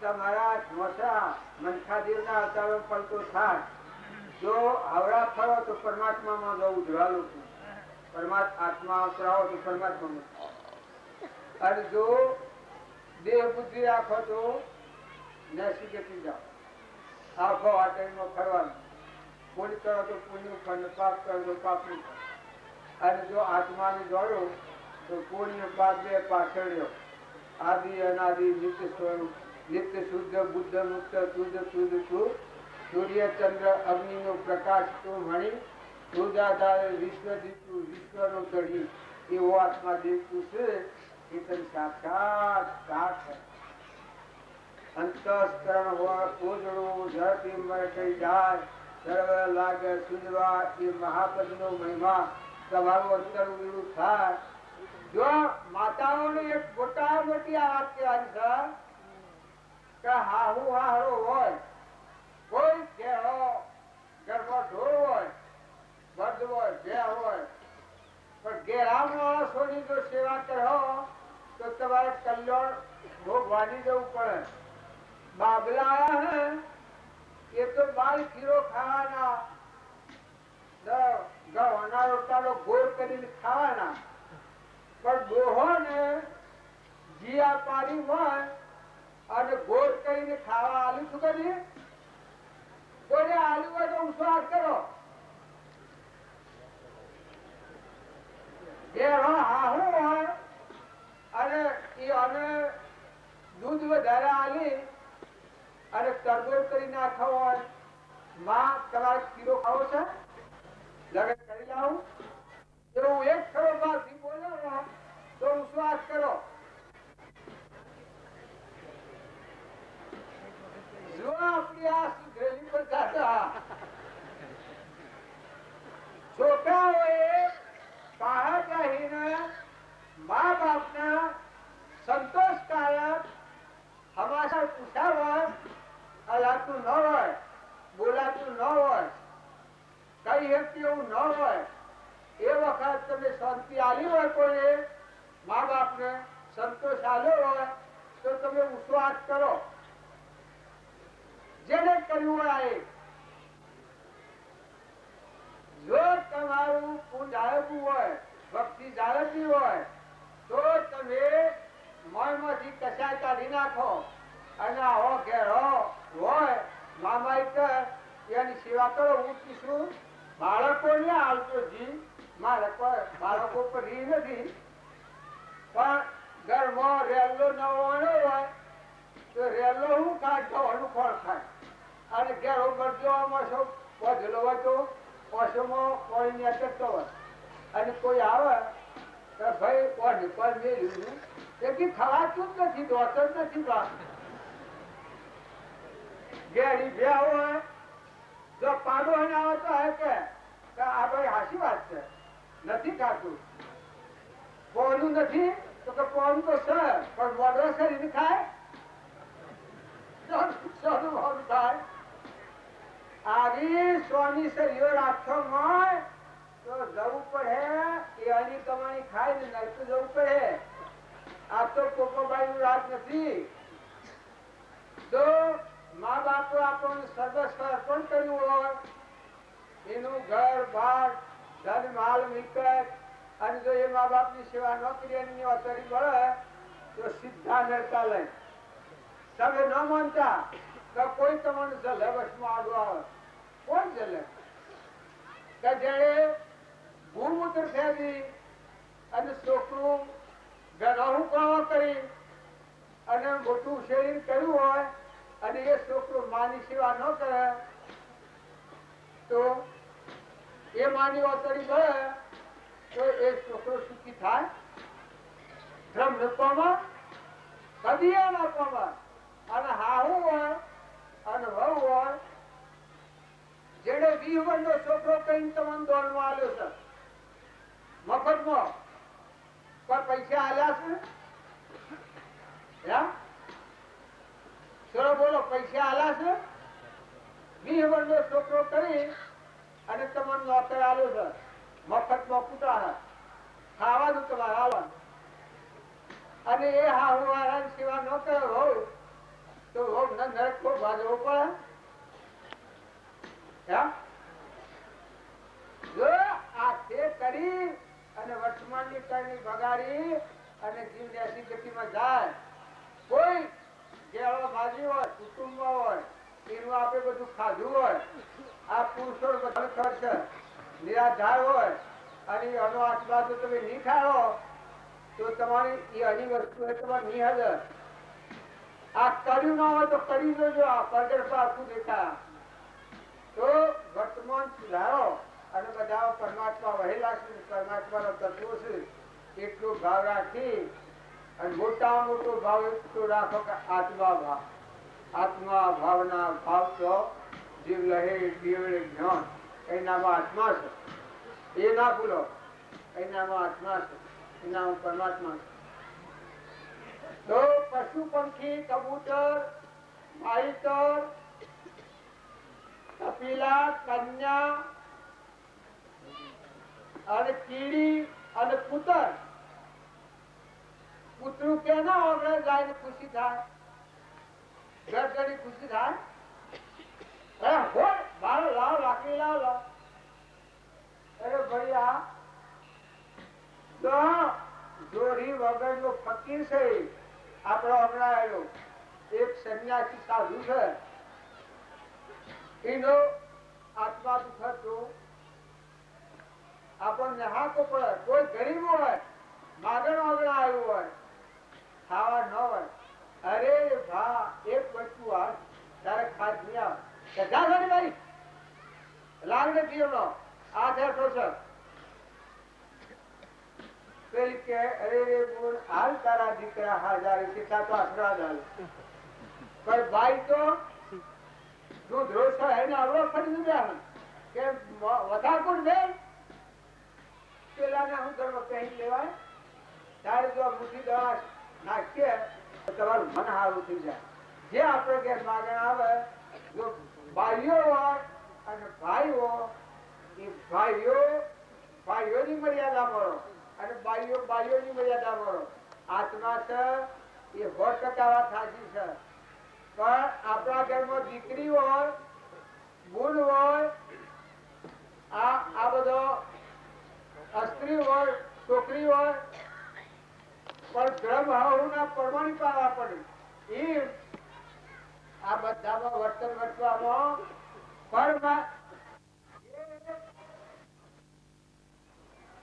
[SPEAKER 1] તમારા મોટા મનખાદેવના અવતારો પલટો થાય. જો આવડા ફરો તો પરમાત્મામાં જવું જોવાલું છું. આત્મા અવતરાવો તો પરમાત્મામાં. અને જો દેહ બુદ્ધિ રાખો તો નસી ગતિ જાઓ. આખો આ ટાઈમમાં ફરવાનું. પુણ્ય કરો તો પુણ્ય ફળ, પાપ કરો તો પાપનું ફળ. અને જો આત્માને જોડો તો પુણ્ય પાપ બે પાછળ રહ્યો. આદિ અનાદિ નિત્ય સ્વરૂપ, નિત્ય શુદ્ધ બુદ્ધ મુક્ત શુદ્ધ શુદ્ધ શુદ્ધ સૂર્ય ચંદ્ર અગ્નિ નો પ્રકાશ તું મણી સૂર્યાધારે વિશ્વ દીપું વિશ્વ નો ચઢી એવો આત્મા દેખતું છે. એ તને સાક્ષાત સાક્ષ અંતસ્કરણ હોય પૂજણું ઝડપી મરે કઈ જાય સર્વ લાગે સુંદરવા એ મહાપદ નો મહિમા તમારું અંતર ઉડું થાય. જો માતાઓને એક મોટા મોટી આ વાત કહેવાની છે કે હાહુ હારો હોય, કોઈ ઘેરો ઘરમાં ઢોર હોય, બધ હોય, ભે હોય, પણ ઘેરા માણસોની જો સેવા કરો તો તમારે કલ્યાણ ભોગવાની જવું પડે. બાબલા આયા હે એ તો બાલ ખીરો ખાવાના, ઘઉંના રોટલાનો ગોળ કરીને ખાવાના. પણ ડોહો ને જીયા પાડી હોય અને ગોળ કરીને ખાવા આલુ શું કરીએ? કોઈને આલુ હોય તો વિશ્વાસ કરો. હાહુ હોય અને દૂધ વધારે આલી અને તરબોળ કરી નાખો હોય, માં તમારે કીરો ખાવો છે લગન કરી લાવું એવું એક ખરો બાથી બોલો તો વિશ્વાસ કરો. જો આપણી આ સુધરેલી બધા છોકરાઓએ પાહા કહીને મા બાપના સંતોષકારક હમાસા પૂછાવા હલાતું ન હોય, બોલાતું ન હોય, કઈ હેતુ એવું ન હોય, એ વખત તમે શાંતિ આલી હોય, કોઈ મા બાપને સંતોષ આલ્યો હોય તો તમે વિશ્વાસ કરો. જેને કર્યું હોય જો તમારું પૂન જાળવવું હોય, ભક્તિ જાળવવી હોય તો તમે મનમાંથી કસાય કાઢી નાખો અને આવો ઘેરો હોય મામા એની સેવા કરો. હું કીશું બાળકોને આવતો જી બાળકો પર રી નથી, પણ ઘરમાં રેલો નવાનો હોય તો રેલો હું કાઢતો અનુફળ થાય અને ઘેરો ગરજો વધેલો હોય તો પશુમાં કોઈ કરતો હોય અને કોઈ આવે કે ભાઈ કોણ પર મેળ્યું એ ખવાતું જ નથી, દોતર નથી બા ગેડી બે હોય જો પાડો આવે તો હે કે આ ભાઈ હાચી વાત છે નથી ખાતું, પોનું નથી તો કે પોનું તો છે પણ મોડો શરીર ખાય થાય આવી સ્વામી શરીર રાખો હોય તો જવું પડે એની કમાણી ખાય ને નરક જવું પડે. આ તો પોપોબાઈ નું રાજ નથી. તો મા બાપો આપણને સર્વસ્વ અર્પણ કર્યું હોય એનું ઘર બાર ધન માલ મિલકત અને જો એ મા બાપ ની સેવા ન કરી એની અતરી મળે તો સીધા નરકા લઈ. તમે ન માનતા તો કોઈ તમને જલે વશમાં આડું આવે કોણ જલે કે જેને ભૂમૂત્ર ફેરવી અને છોકરું ગણાવું કામ કરી અને મોટું શરીર કર્યું હોય અને એ છોકરું માની સેવા ન કરે તો એ માની ઓતરી કરે તો એ છોકરો સુખી થાય? ધ્રમ નપામાં કદી ના પામાં. અને હાહુ હોય અને વહુ હોય જેને 20 વર્ષનો છોકરો કઈ તમને દોડમાં આવ્યો છે મફતમાં પણ પૈસા આલ્યા છે ચલો બોલો પૈસા આલ્યા છે? 20 વર્ષનો છોકરો કરી અને તમને નોકર આવ્યો છે મફતમાં કૂટા ખાવાનું તમારે આવવાનું અને એ હાહુ વાળાની સેવા ન કરે હોવ તો નરક કો બાજવો પડે. જો આ તે કરી અને વર્તમાન ની કરણી બગાડી અને જીવ એસી ગતિમાં જાય. કોઈ ગેળો ભાજી હોય કુટુંબ હોય એનું આપણે બધું ખાધું હોય આ પુરુષો બધા ખર્ચ નિરાધાર હોય અને એનો આટલા જો તમે નહીં ખાઓ તો તમારી એ અની વસ્તુ તમારે નહીં હાજર. આ કર્યું ના હોય તો કરી જોજો. આ પરગર પાછું દેખા તો વર્તમાન સુધારો અને બધા પરમાત્મા વહેલા છે પરમાત્માનો તત્વો છે એટલો ભાવ રાખી અને મોટા મોટો ભાવ એટલો રાખો કે આત્મા ભાવ. આત્મા ભાવના ભાવ તો જીવ લહે જીવડે જ્ઞાન એનામાં આત્મા છે એ ના ભૂલો. એનામાં આત્મા છે એનામાં પરમાત્મા છે. તો પશુ પંખી કબૂતર માહિતર કપિલા કન્યા અને કીડી અને કૂતર કૂતરું કેના ઓગળે જાય ને ખુશી થાય ગડગડી ખુશી થાય. બારો લાવ લાકડી લાવ અરે ભૈયા તો જોરી વગર નો ફકીર છે આપણો અપનાયેલો એક સંન્યાસી સાધુ છે એનો આત્મા દુખતો આપણને હાથો પડે. કોઈ ગરીબ હોય માગણ આગળ આવ્યું હોય ખાવા ન હોય અરે ભા એક વસ્તુ આ તારે ખાસ નહીં આવે ભાઈ લાગને પીએનો આ થયો છે પેલી કે અરે રે બોલ હાલ તારા દીકરા હાજર કેટલા તો આશીર્વાદ હાલ પણ ભાઈ તો દૂધ રોજ એને અવરો ફરી દીધા કે વધારકુટ દે પેલા હું ઘરમાં કહી લેવાય ત્યારે જો મુઠ્ઠી દવા નાખીએ તો તમારું મન સારું થઈ જાય. જે આપણે ઘેર માગણ આવે જો ભાઈઓ હોય અને ભાઈઓ એ ભાઈઓની મર્યાદા મળો અને બાઈઓની મર્યાદા મળો. આત્મા છે એ 100% વાત સાચી છે પણ આપણા ઘરમાં દીકરી હોય બુન હોય આ બધો સ્ત્રી હોય છોકરી હોય પણ ધર્મ ના પરમાણી પાડવા પડે. એ આ બધામાં વર્તન વર્તવામાં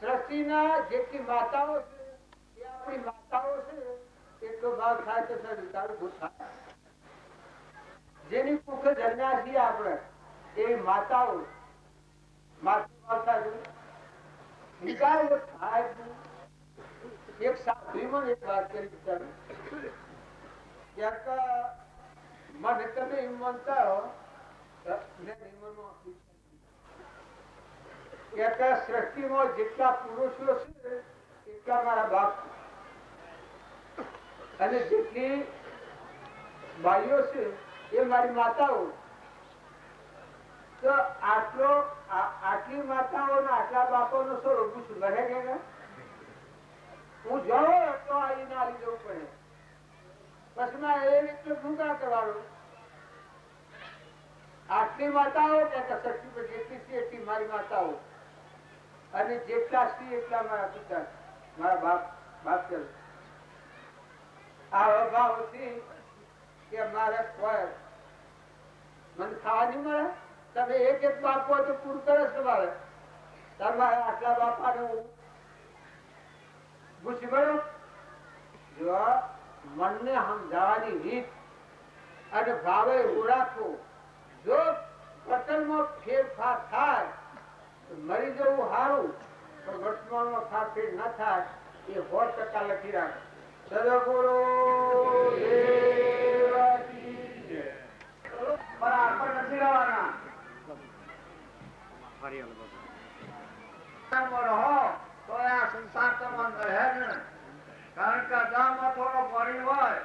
[SPEAKER 1] સૃષ્ટિના જેટલી માતાઓ છે એ આપણી માતાઓ છે એટલો ભાગ થાય તો તારું ભૂત થાય. જેની કુખ જન્મ્યા છીએ આપણે એ માતાઓ માતૃભાષા છે એક સાધુમાં એક વાત કરી બિચારું ક્યાંક મને તમે એમ માનતા હો સૃષ્ટિમાં જેટલા પુરુષો છે એટલા મારા બાપ અને જેટલી ભાઈઓ છે એ મારી માતાઓ. તો આટલી માતાઓ ને આટલા બાપો નો શું પૂછું રહે કે હું જાઉં તો આવીને આવી જવું પડે. પછી માં એ રીતે શું કામ કરવાનું? આટલી માતાઓ કે શક્તિ પર જેટલી છે એટલી મારી માતાઓ અને જેટલા છે એટલા મારા પિતા મારા બાપ કરે. આ અભાવ કે મારે મને ખાવા નહીં મળે. તમે એક બાપ હોય તો પૂરું કરે છે મારે. તમારે આટલા બાપા ને હું પૂછી ગયો. જો મનને સમજાવવાની રીત અને ભાવે ઓળખવું. જો પતનમાં ફેરફાર થાય તો મરી જવું સારું, પણ વર્તમાનમાં ફેર ન થાય એ 100% લખી રાખે. સદગુરુ પણ આપણે નથી રહેવાના. રહો તો આ સંસાર તમને રહે ને. કારણ કે અજામાં થોડો પાણી હોય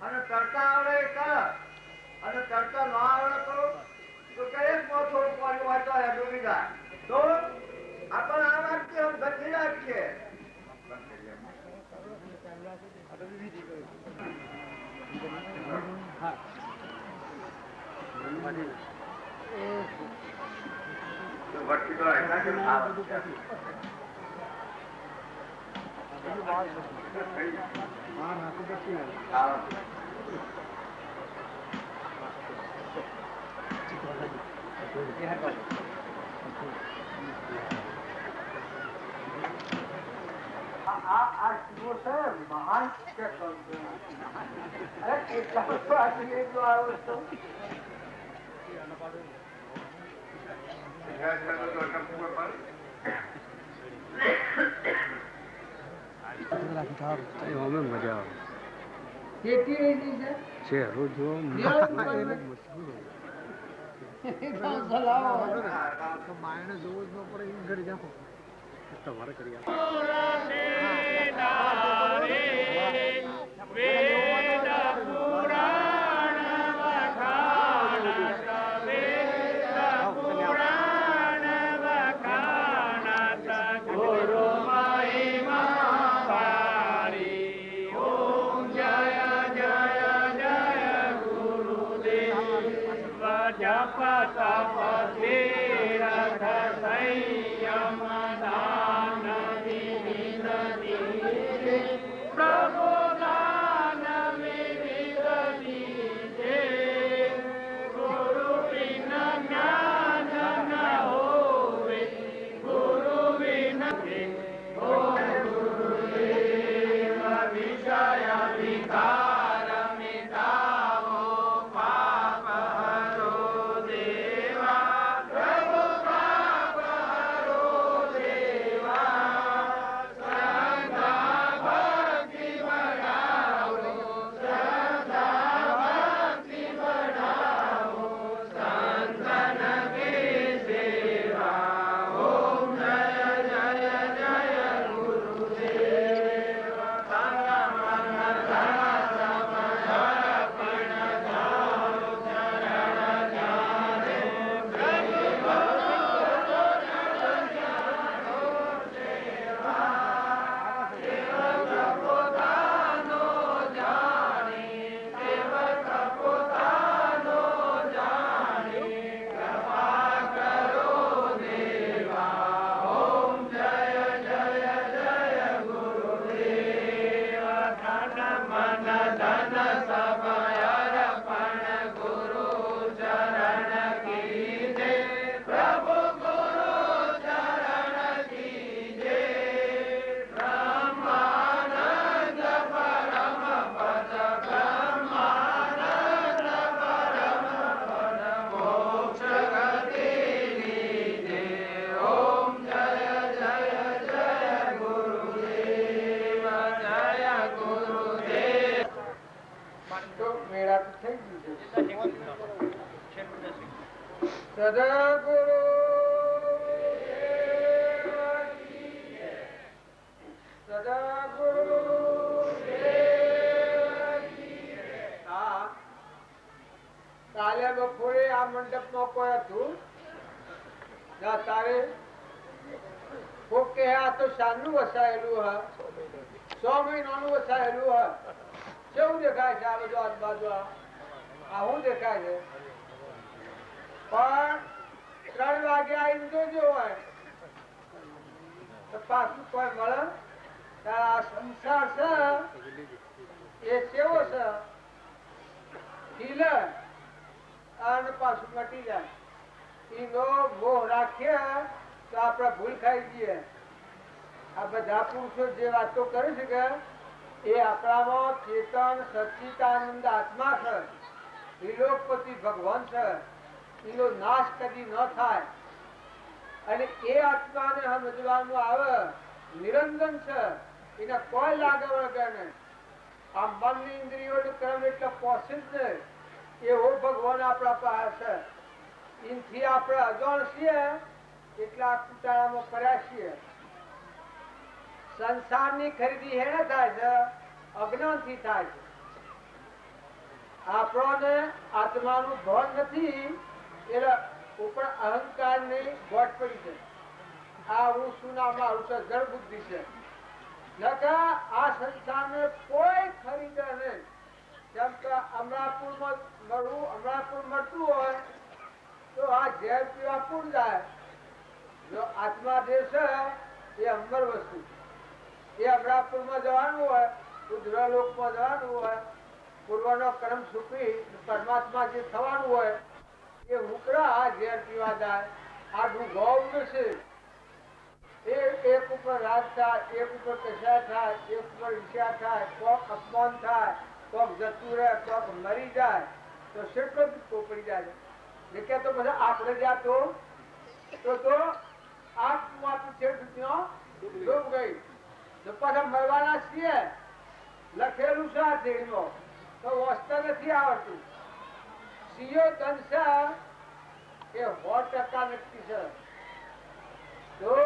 [SPEAKER 1] અને તરતા આવડે કર અને તરતા ન આવડે તો એક થોડું પાણી હોય તો ડૂબી જાય. તો આપણે આ વાક્ય ગતિ રાખીએ. મહાન મજા આવે માયને જોવું જ ન પડે એમ ઘરે જાઓ તમારે કરી મેળા તો થઈ ગયું છે સદગુરુ કાલે બપોરે આ મંડપ માં કોઈ હતું તારે આ તો સાંજનું વસાયેલું હ 100 મહિનાનું વસાયેલું હ કેવું દેખાય છે આ બધું આજુબાજુ આવું દેખાય છે પણ 3 વાગે આવીને જોજો હોય તો પાછું કોઈ મળે આ સંસાર છે એ કેવો છે ખીલે અને પાછું મટી જાય એનો મોહ રાખીએ તો આપણે ભૂલ ખાઈ જઈએ આ બધા પુરુષો જે વાતો કરે છે કે એ આપણામાં ચેતન સચ્ચિદાનંદ આત્મા છે વિલોકપતિ ભગવાન છે એનો નાશ કદી ન થાય અને એ આત્માને સમજવાનું આવે નિરંજન છે એને કોઈ લાગે વળગે નહીં આ મનની ઇન્દ્રિયોનું ક્રમ એટલે પહોંચે જ નહીં એવો ભગવાન આપણા પાસે છે એનાથી આપણે અજાણ છીએ એટલા કુટાળામાં પડ્યા છીએ સંસારની ખરીદી હેને થાય છે અજ્ઞાનથી થાય છે આપણને આત્માનું ભાન નથી એટલે ઉપર અહંકાર ની ગોટ પડી છે આ હું શું ના મારું છે જળ બુદ્ધિ છે આ સંસારને કોઈ ખરીદે નહીં જેમ કે અમરાપુરમાં મળતું હોય તો આ ઝેર પીવા પૂર જાય જો આત્મા જે છે એ અંબર વસ્તુ એ અમરાપુરમાં જવાનું હોય રુદ્રલોકમાં જવાનું હોય પૂર્વનો કર્મ સુખી પરમાત્મા જે થવાનું હોય એ હુકડા આ ઝેર પીવા જાય આ ગૌ છે એ એક ઉપર રાગ થાય એક ઉપર કશા થાય એક ઉપર ઈર્ષ્યા થાય કોક અપમાન થાય કોક જતું રહે કોક મરી જાય તો કેટલો દુઃખો પડી જાય છે તો બધા આપણે જ્યાં તો આ કુવાતું છે ડૂબ ગઈ તો પાછા મરવાના છીએ લખેલું છે આ થેડીમાં તો વસ્તુ નથી આવડતું સીઓ ધન છે એ 100% નક્કી છે તો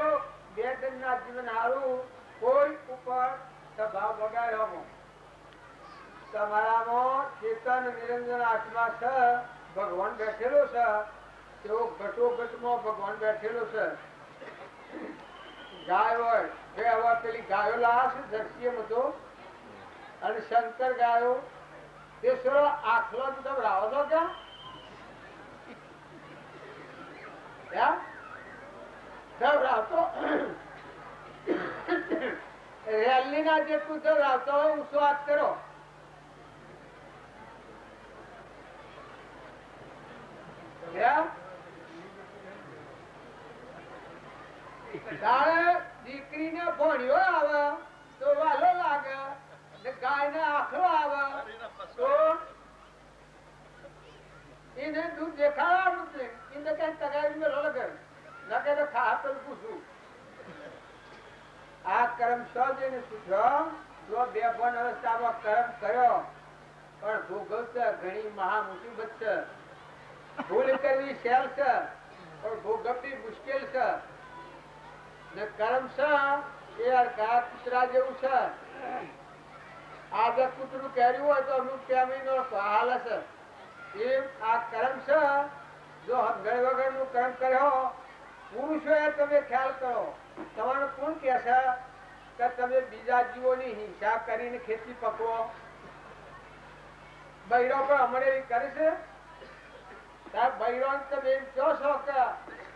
[SPEAKER 1] બે જણના જીવન હારું કોઈ ઉપર ભાવ બગાડ્યો તમારામાં ચેતન નિરંજન આત્મા છે ભગવાન બેઠેલો છે તેઓ ઘટોઘટમાં ભગવાન બેઠેલો છે ગાય હોય બે હવે પેલી ગાયો લાશે જર્સીએ બધો અને શંકર ગાયો તે સરો આખલો તમે રાવો છો ક્યાં રેલી ના જેટલું આવતો હોય ઉસો વાત કરો દીકરી ને ભણ્યો આવે તો વાલો લાગે ગાય ને આખરો આવે તો એને દૂધ દેખાડવાનું છે એને કઈ તગાવી મેળો લગે ના કે ખા પેલું પૂછું આ કર્મ સજને સુધરો જો બેભાન અવસ્થામાં કર્મ કર્યો પણ ભોગવશે ઘણી મહા મુસીબત છે ભૂલ કરવી સહેલ છે પણ ભોગવવી મુશ્કેલ છે ને કર્મ છે એ ઘા કૂતરા જેવું છે આજે કૂતરું કર્યું હોય તો અમુક કેમીનો હાલ હશે એમ આ કર્મ છે જો ઘર વગર નું કર્મ કર્યો પુરુષોએ તમે ખ્યાલ કરો તમારું કોણ કે છે કે તમે બીજા જીવોની હિંસા કરીને ખેતી પકવો બૈરો પણ અમારે એવી કરે છે બૈરો તમે એમ કહો છો કે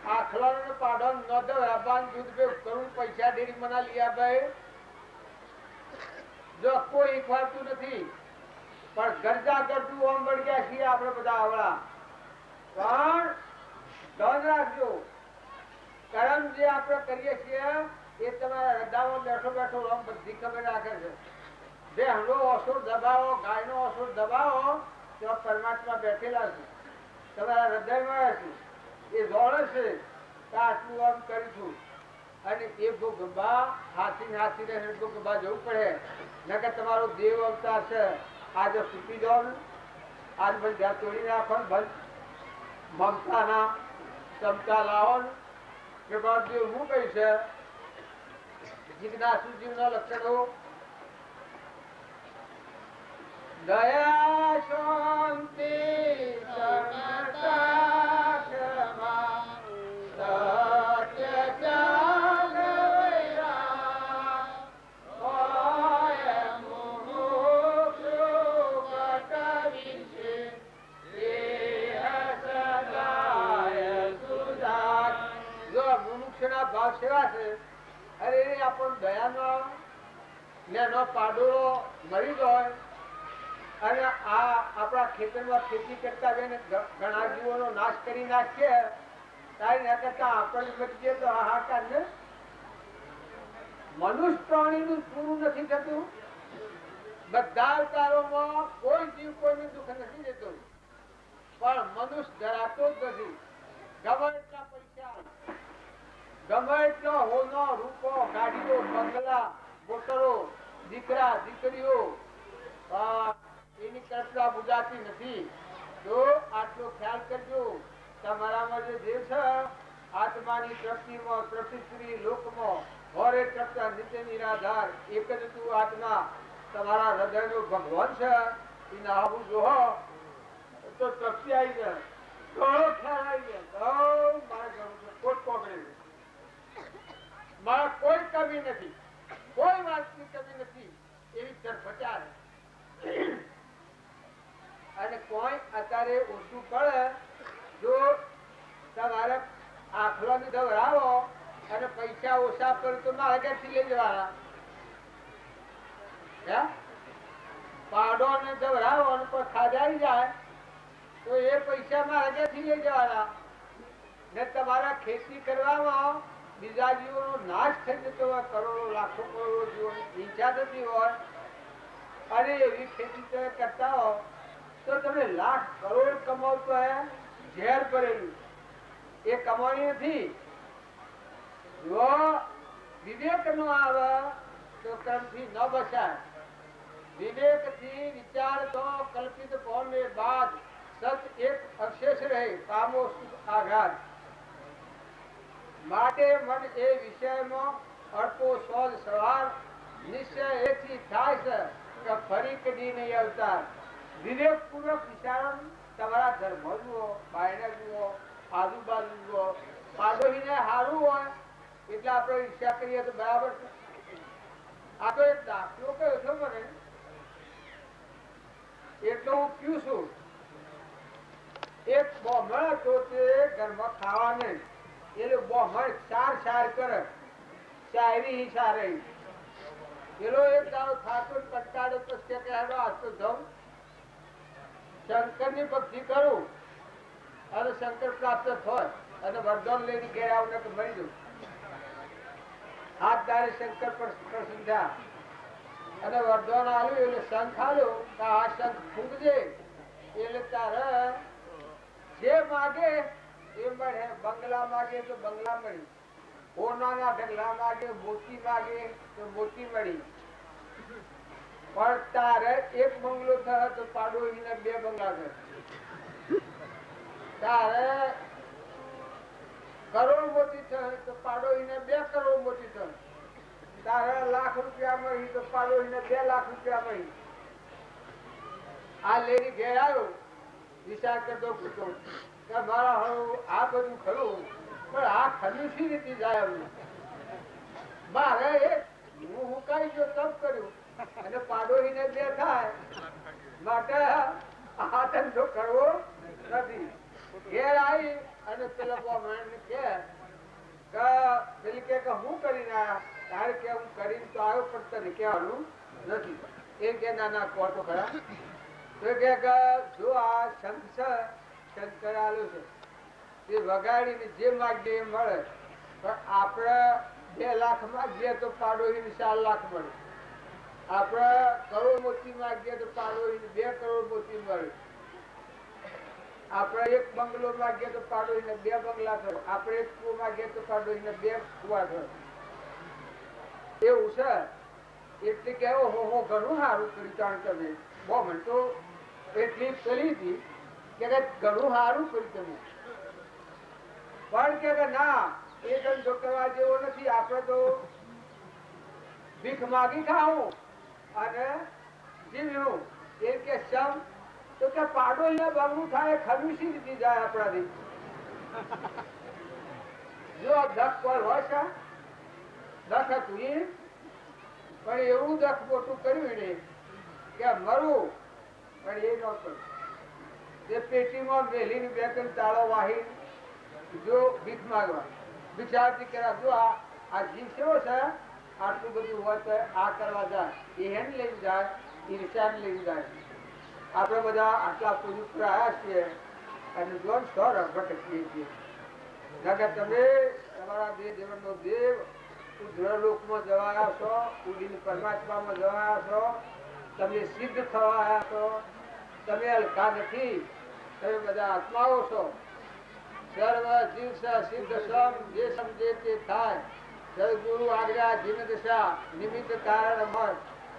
[SPEAKER 1] આખલા પાડો ન દો અબાન દૂધ બે કરું પૈસા ડેરી મના લીયા ભાઈ જો કોઈ ફરતું નથી પણ ગરજા કરતું આમ વળી ગયા છીએ આપણે બધા આવડા પણ ધન રાખજો કર્મ જે આપણે કરીએ છીએ એ તમારા હૃદયમાં બેઠો બેઠો આમ બધી ખબર રાખે છે જે હંડો અસુર દબાવો ગાયનો અસુર દબાવો તો પરમાત્મા બેઠેલા છે તમારા હૃદયમાં છે એ જોડે છે કે આટલું આમ કરીશું અને એ ગંબા હાથીને ગંબા જવું પડે ન કે તમારો દેવ અવતાર છે આજે સુખી જવાનું આજ બધા તોડી નાખો બંધ મમતાના ક્ષમતા લાવો કે બાજુ હું કઈ છે જિજ્ઞાસુજીવના લક્ષણો દયા શાંતિ સમતા ક્ષમા સત્ય ત્યાગ વૈરાગ હોય મુમુક્ષુ કટવિશે દેહ સદાય સુધાર. જો મુમુક્ષુના ભાવ સેવા છે. અરે આપણને દયાનો નો પાડોળો મળી જાય અને આ આપણા ખેતરમાં ખેતી કરતા જઈને ઘણા જીવોનો નાશ કરી નાખીએ તારી ના કરતા આપણને બચીએ તો હાહાકાર ને. મનુષ્ય પ્રાણીનું પૂરું નથી થતું. બધા અવતારોમાં કોઈ જીવ કોઈને દુઃખ નથી દેતો પણ મનુષ્ય ધરાતો જ નથી. ગમે એટલા પૈસા ગમે એટલો હોનો રૂપો ગાડીઓ બંગલા મોટરો દીકરા દીકરીઓ એની કલ્પના બુજાતી નથી. તો આટલો ખ્યાલ કરજો તમારામાં જે દેવ છે આત્માની તૃપ્તિમાં તૃપ્તિશ્રી લોકમાં હોરે તૃપ્તા નિત્ય નિરાધાર એક જ તું આત્મા તમારા હૃદયનો ભગવાન છે એને આવું જોહો તો તૃપ્તિ આવી જાય. ઘણો ખ્યાલ આવી જાય મારે ખોટ પકડેલી મારા કોઈ કમી નથી કોઈ વાતની કમી નથી એવી તરફચાર. અને કોઈ અત્યારે ઓછું પડે જો તમારે આખલો ને દવડાવો અને પૈસા ઓછા પડે તો મારા ઘરથી લઈ જવાના. પાડો ને દવડાવો અને કોઈ ખાધાઈ જાય તો એ પૈસા મારા ઘરથી લઈ જવાના. ને તમારા ખેતી કરવામાં બીજા જીવોનો નાશ થઈ જતો હોય કરોડો લાખો કરોડો જીવોની હિંસા થતી હોય અને એવી ખેતી તમે કરતા હો તો તમે લાખ કરોડ કમાવતો હે ઝેર ભરેલું એ કમાણી નથી. જો વિવેક નો આવે તો કર્મથી ન બચાય. વિવેક થી વિચાર તો કલ્પિત કોને બાદ સત એક અવશેષ રહે કામો આઘાત. માટે મન એ વિષયમાં અડપો સોજ સવાર નિશ્ચય એથી થાય છે કે ફરી કદી નહીં અવતાર. વિવેક પૂર્વક વિચારો તમારા ધર્મ જુઓ બાયને જુઓ આજુબાજુ જુઓ પાડોશીને સારું હોય એટલે આપણે ઈચ્છા કરીએ તો બરાબર છે. આ તો એક દાખલો કયો છો મને એટલો હું પીઉં છું. એક બ્રાહ્મણ હતો તે ઘરમાં ખાવા નહીં એટલે બ્રાહ્મણ સાર કરે શાયરી હિંસા રહી. પેલો એક દાડો થાતો કંટાળો તો કે હેડો આજ તો જાઉં શંકર ની ભક્તિ કરું અને શંકર પ્રાપ્ત થાય અને વરદાન લઈને ઘેર આવું કે મરી જવું. હાથ દારે શંકર પર પ્રસન્ન થયા અને વરદાન આવ્યું એટલે શંખ આવ્યો કે આ શંખ ફૂંકજે એટલે તારે જે માગે એ મળે. બંગલા માગે તો બંગલા મળી, સોનાના ઢગલા માગે, મોતી માગે તો મોતી મળી. પણ તારે એક બંગલો થયો તો પાડોશીને બે બંગલા થયો. તારે કરોડ મોતી થયો તો પાડોશીને 2 કરોડ મોતી થયો. તારે લાખ રૂપિયા મળી તો પાડોશીને 2 લાખ રૂપિયા મળી. આ લેડી ઘેર આવ્યો વિચાર કરતો પૂછો કે મારા હવે આ બધું ખરું પણ આ ખરું શી રીતે જાય મારે હું હુકાઈ ગયો તપ કર્યું અને પાડોશીને 2 થાય માટે આ ધંધો કરવો નથી. ઘેર આવી અને પેલા બ્રાહ્મણ કે પેલી કે હું કરીને આવ્યા તારે કે હું કરીને તો આવ્યો પણ તને કહેવાનું નથી. એ કે ના કહો તો ખરા. તો કે જો આ શંખ છે શંકર આલું છે તે વગાડીને જે માગીએ એ મળે પણ આપણે 2 લાખ માગીએ તો પાડોશીને 4 લાખ મળે. આપણે કરોડ મોતી માગીએ તો પાડોશીને 2 કરોડ મોતી મળે. આપણે એક બંગલો માગીએ તો પાડોશીને 2 બંગલા થયો. આપણે એક કુવો માગીએ તો પાડોશીને 2 કુવા થયો. એવું છે એટલે કે હો ઘણું સારું કર્યું. કારણ તમે બ્રાહ્મણ તો એટલી પેલી હતી કે ઘણું સારું કર્યું તમે, પણ કે ના એ ધંધો કરવા જેવો નથી. આપણે તો ભીખ માગી ખાવું અને જીવ્યું. એ કે શમ તો કે પાડો અહીંયા બગડું થાય ખમીસી રીતે જાય આપણાથી. જો દખ પર હોય છે દખ હતું એ, પણ એવું દખ મોટું કર્યું એને કે મરવું, પણ એ ન કર્યું. તે પેટીમાં મેલીને બે ત્રણ તાળો વાહી જો ભીખ માગવા વિચારતી કર્યા. જો આ જીવ કેવો છે, આટલું બધું હોય તો આ કરવા જાય, એ હેન લઈને જાય, ઈર્ષાને લઈને જાય. આપણે બધા આટલા પૂરી પર આવ્યા છીએ અને જોન સ્વર ભટકીએ છીએ. નગર તમે તમારા દેહ જીવનનો દેવ ઉદ્રલોકમાં જવાયા છો, ઉડીને પરમાત્મામાં જવાયા છો, તમે સિદ્ધ થવા આવ્યા છો. તમે હલકા નથી, તમે બધા આત્માઓ છો. સર્વ જીવ સિદ્ધ સમ જે સમજે તે થાય. સદગુરુ આજ્ઞા જીન દશા નિમિત્ત કારણ અમર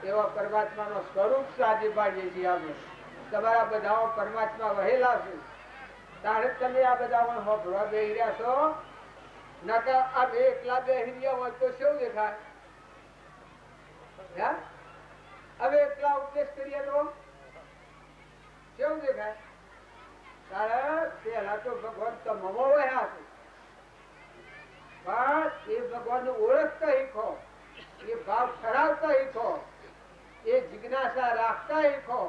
[SPEAKER 1] એવા પરમાત્માનો સ્વરૂપ સાજી પાડીએ છીએ. આપણે તમારા બધા પરમાત્મા વહેલા છે, તારે તમે આ બધા હોભળવા બેહી રહ્યા છો. નકર આ બે એકલા બેહી રહ્યા હોય તો શું દેખાય? હવે એકલા ઉપદેશ કરીએ તો કેવું દેખાય? તારે પેલા તો ભગવાન તમામો વહ્યા છે, પણ એ ભગવાન ઓળખતા શીખો, એ ભાવ ઠરાવતા શીખો, એ જિજ્ઞાસા રાખતા શીખો,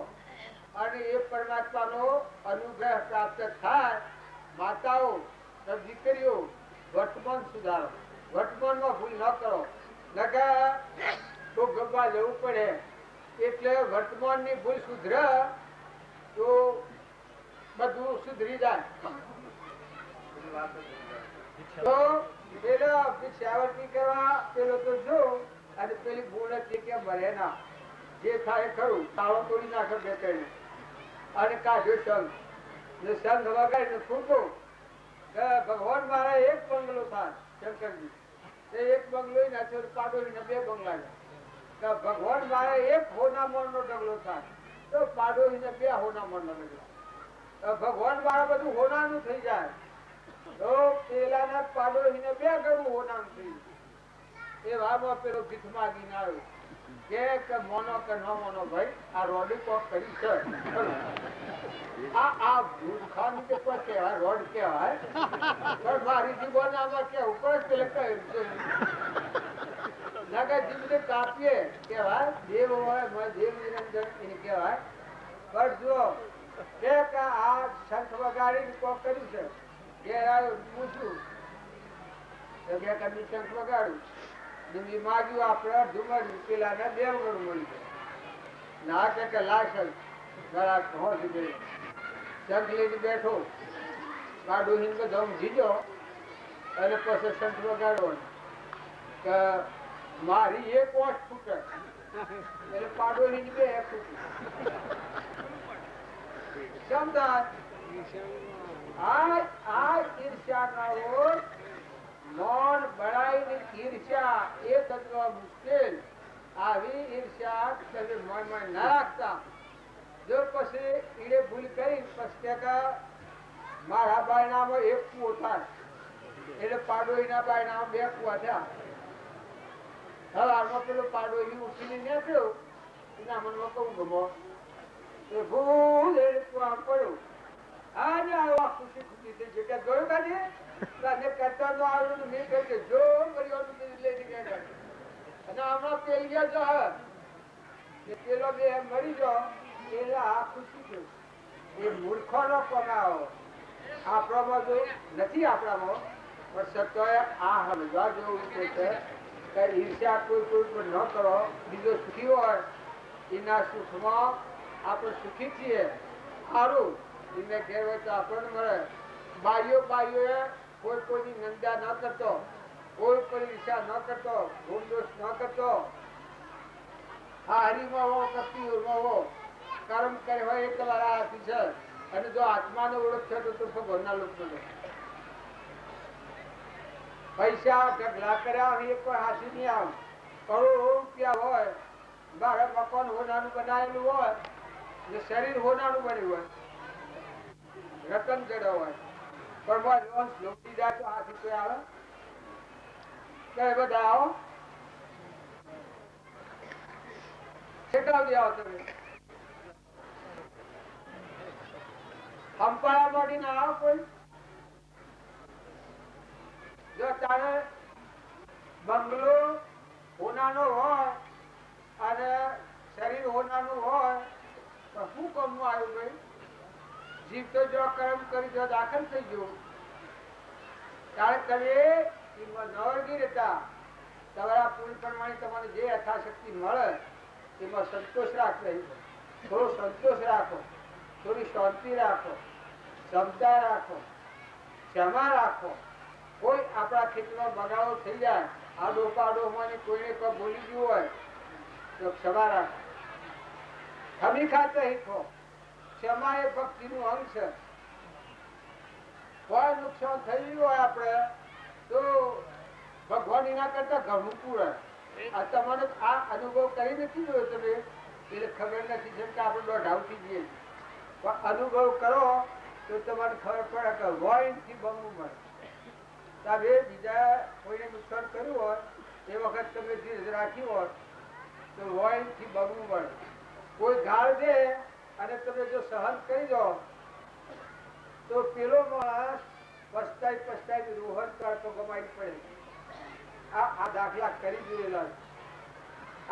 [SPEAKER 1] અને એ પરમાત્માનો અનુગ્રહ પ્રાપ્ત થાય. માતાઓ દીકરીઓ વર્તમાન સુધારો, વર્તમાનમાં ભૂલ ન કરો, નકર તો ગબ્બા જવું પડે. એટલે વર્તમાનની ભૂલ સુધરે તો બધું સુધરી જાય. તો પેલો ભિક્ષાવર્તી કરવા પેલો તો જો અને પેલી ભૂલ હતી કે ભરે ના જે થાય ખરું, તાળો તોડી નાખે બે કઈ અને કાઢ્યો સંઘ. સંઘ વગાડીને ફૂટો ભગવાન મારા એક બંગલો થાય. શંકરજી એક બંગલો નાખ્યો, પાડોશીને બે બંગલા. ભગવાન મારા એક હોનામણ નો ડગલો થાય તો પાડોશીને બે હોનામણ નો ડગલો. ભગવાન મારા બધું હોનાનું થઈ જાય તો પેલા પાડોશીને બે ગણું હોનાનું થઈ જાય. એ વારમાં પેલો ભીખ માગીને આવ્યો કે મોનો કે ન મોનો ભાઈ, આ રોડી કોક કરી છે. આ ભૂખાની કે કોઈ કહેવાય, રોડ કહેવાય, પણ મારી જીવન આમાં કેવું પડે પેલે કહ્યું જીભને કાપીએ કહેવાય, દેવ હોય દેવ નિરંજન એને કહેવાય. પણ જો કે આ શંખ વગાડીને કોક કર્યું છે, ઘેર આવ્યો પૂછ્યું તો બે કદી શંખ વગાડ્યું માગ્યું, આપણે અડધું મળ્યું, પેલા બે ગણું મળી ગયું. ના કે લાશ શંખ લઈને બેઠો, પાડોશીને બધા જીજો અને પછી શંખ વગાડો કે મારી એક ઓઠ ફૂટે એટલે પાડોશીની બે ફૂટી. સમજાય? આ ઈર્ષ્યા ના હોય, મૌન બળાઈ ઈર્ષ્યા એ તત્વ મુશ્કેલ. આવી ઈર્ષ્યા તમે મનમાં ના રાખતા. જો પછી ઈડે ભૂલ કરી પછી કે મારા બાયણામાં એક કુવો થાય એટલે પાડોશીના બાયણામાં બે કુવા થયા. હવે આમાં પેલો પાડોશી ઉઠીને નીકળ્યો, એના મનમાં કહું ગમો એ ભૂલ એ કુવા પડ્યું. આજે આવા ખુશી ખુશી થઈ છે કે જોયું કાઢે કરતા તો આવ્યું મેં કહ્યું કે જો પરિવારનું લઈને ગયા. અને હમણાં પેલિયા જો હવે પેલો બે મરી ગયો એટલે આ ખુશી થયું. એ મૂર્ખોનો પગાવો આપણામાં જો નથી, આપણામાં પણ સત્ય આ સમજવા જેવું છે કે ઈર્ષ્યા કોઈ કોઈ પર ન કરો. બીજો સુખી હોય એના સુખમાં આપણે સુખી છીએ, સારું એને ઘેર હોય તો આપણને મળે. બાઈઓએ કોઈ કોઈની નિંદા ન કરતો, કોઈ કોઈ ઈર્ષા ન કરતો, ગુણદોષ ન કરતો. આ હરિમાં હો કસ્તીમાં હો કર્મ કરે હોય એ તમારા હાથી છે. અને જો આત્માનો ઓળખ છે તો ભગવાનના લોક પૈસા ઢગલા કર્યા એ કોઈ હાથી નહીં આવે. કરોડો રૂપિયા હોય, મારે મકાન હોનાનું બનાવેલું હોય જે શરીર હોનાનું બન્યું હોય, રતન જડો હોય, પણ લોટી જાય તો હાથ રૂપિયા આવે કે બધા આવો છેટાવી આવો તમે હંપાળા માંથી ના આવો કોઈ. જો તારે બંગલો હોનાનો હોય અને શરીર હોનાનું હોય તો શું કામનું આવ્યું ભાઈ? જીવ તો જો કર્મ કરી જો દાખલ થઈ ગયો ત્યારે તમે નવરગી રહેતા તમારા પૂર્ણ પ્રમાણે તમારે જે યથાશક્તિ મળે એમાં સંતોષ રાખવો. થોડો સંતોષ રાખો, થોડી શાંતિ રાખો, ક્ષમતા રાખો, ક્ષમા રાખો. કોઈ આપણા ખેતરમાં બગાડો થઈ જાય, આડો પાડોમાં કોઈને કોઈ બોલી ગયું હોય તો ક્ષમા રાખો. ખમી ખાતે શીખો. ક્ષમા એ ભક્તિનું અંગ છે. કોઈ નુકસાન થઈ ગયું હોય આપણે તો ભગવાન એના કરતા ઘણું પૂરે. આ તમારે આ અનુભવ કરી નથી જોયો તમે એટલે ખબર નથી જેમ કે આપણે દોઢાવથી જઈએ પણ અનુભવ કરો તો તમારે ખબર પડે કે વોઇનથી બમવું મળે. સાહેબ બીજા કોઈને નુકસાન કર્યું હોય એ વખત તમે ધીરજ રાખ્યું હોય તો વોઇનથી બમવું મળે. કોઈ ગાળ દે અને તમે જો સહન કરી દો તો પેલો માણસ પસ્તાઈ પસ્તાઈ રોહન કરતો કમાઈ પડે. આ દાખલા કરી જોયેલા.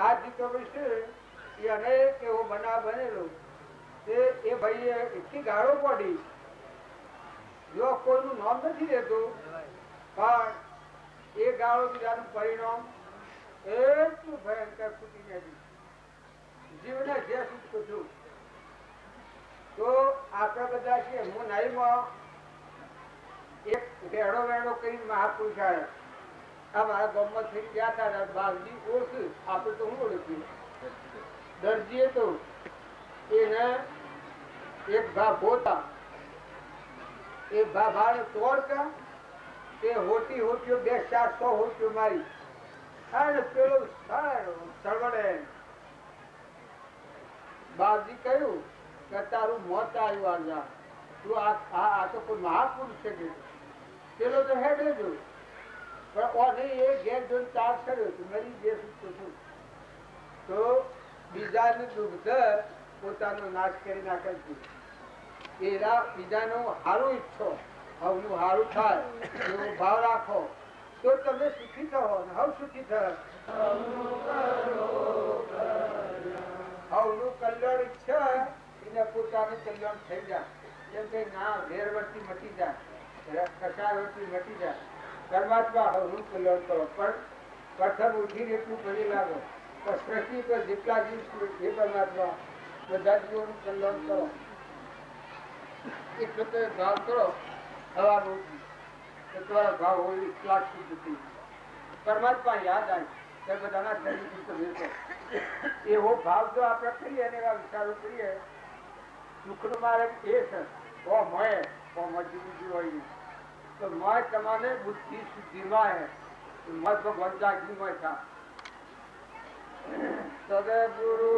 [SPEAKER 1] આ જીતો છે એ અનેક એવો બનાવ બનેલો એ ભાઈ એટલી ગાળો પડી જો કોઈનું નામ નથી લેતું પણ એ ગાળો બીજાનું પરિણામ એટલું ભયંકર ફૂટી જાય. જીવને જે શું છું તો આપણે બધા છીએ. હું નાઈમાં એક વેડો વેડો કરી મહાપુરુષ આવ્યા. આ મારા ગામમાં થઈ ગયા હતા બાગજી ઓળખ્યું આપણે તો હું ઓળખ્યું દરજીએ તો એને એક ભા ભોતા એ ભાને તોડતા તે હોટી હોટીઓ 200-400 હોટીઓ મારી અને પેલો સળવડે. બાપજી કહ્યું કે તારું મોત આવ્યું આ તું આ તો કોઈ મહાપુરુષ છે. પેલો તો હેડે જો પણ એ ઘેર જોઈને ચાર કર્યો હતું મરી જે છું તો બીજાનું દુઃખ પોતાનો નાશ કરી નાખે છે. એના બીજાનું સારું ઈચ્છો, હવનું સારું થાય એવો ભાવ રાખો તો તમે સુખી થો ને હવ સુખી થાય. હવનું કલ્યાણ ઈચ્છે એને પોતાનું કલ્યાણ થઈ જાય. જેમ કે ના વેરવર્તી મટી જાય, કસાયવર્તી મટી જાય. પરમાત્મા હવનું કલ્યાણ કરો પણ પ્રથમ ઉઠીને એટલું ભરી લાગો તો સૃષ્ટિ પર જેટલા જીવ એ પરમાત્મા બધા જીવોનું કલ્યાણ કરો. એટલો તો ભાવ કરો હવાનું તમારા ભાવ હોય 1 લાખ સુધી પરમાત્મા યાદ આવે ત્યારે બધાના શરીર એવો ભાવ જો આપણે કરીએ અને એવા વિચારો કરીએ દુઃખનો માર્ગ એ છે બીજું હોય નહીં તો મય તમારે બુદ્ધિ શુદ્ધિમાં હે મત ભગવાન જાગીમાં થા સદગુરુ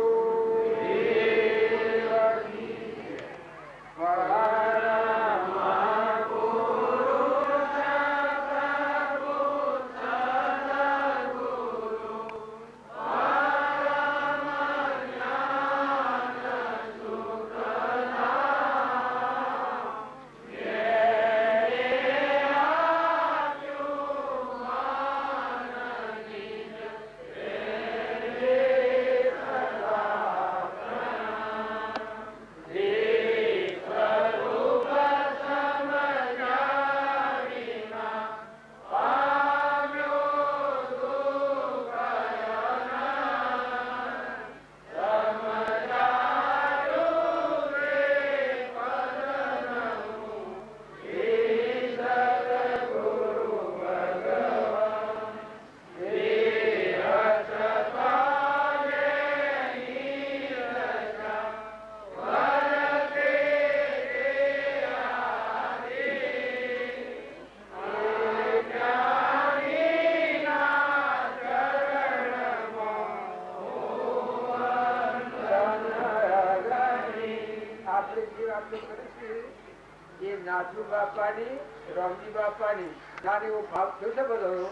[SPEAKER 1] એ નાથુ બાપાની રામજી બાપાની જ્ઞાન એવો ભાવ થયો છે બધો,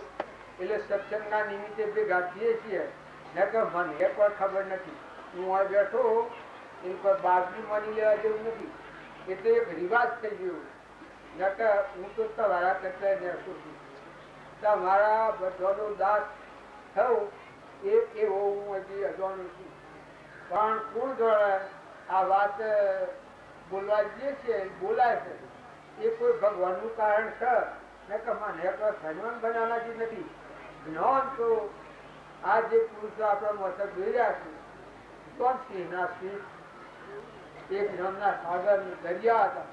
[SPEAKER 1] એટલે સત્સંગના નિમિત્તે ભેગા થઈએ છીએ. નકર મને પણ ખબર નથી. હું આ બેઠો એ કોઈ બાજરી માની લેવા જેવું નથી. એટલે એક રિવાજ થઈ ગયો. નકર હું તો તમારા કરતા નેસું છું. તમારા બધાનો દાસ થયું એવો હું હજી અજાણું છું. પણ કોણ જોડે આ વાત બોલવા જઈએ છીએ, બોલાય છે એ કોઈ ભગવાનનું કારણ છે. નકર મને કોઈ ધનવાન બનાવવાથી નથી. જ્ઞાન તો આ જે પુરુષો આપણા મથક જોઈ રહ્યા છે, કોણ સિંહના સિંહ એક નામના સાગર દરિયા હતા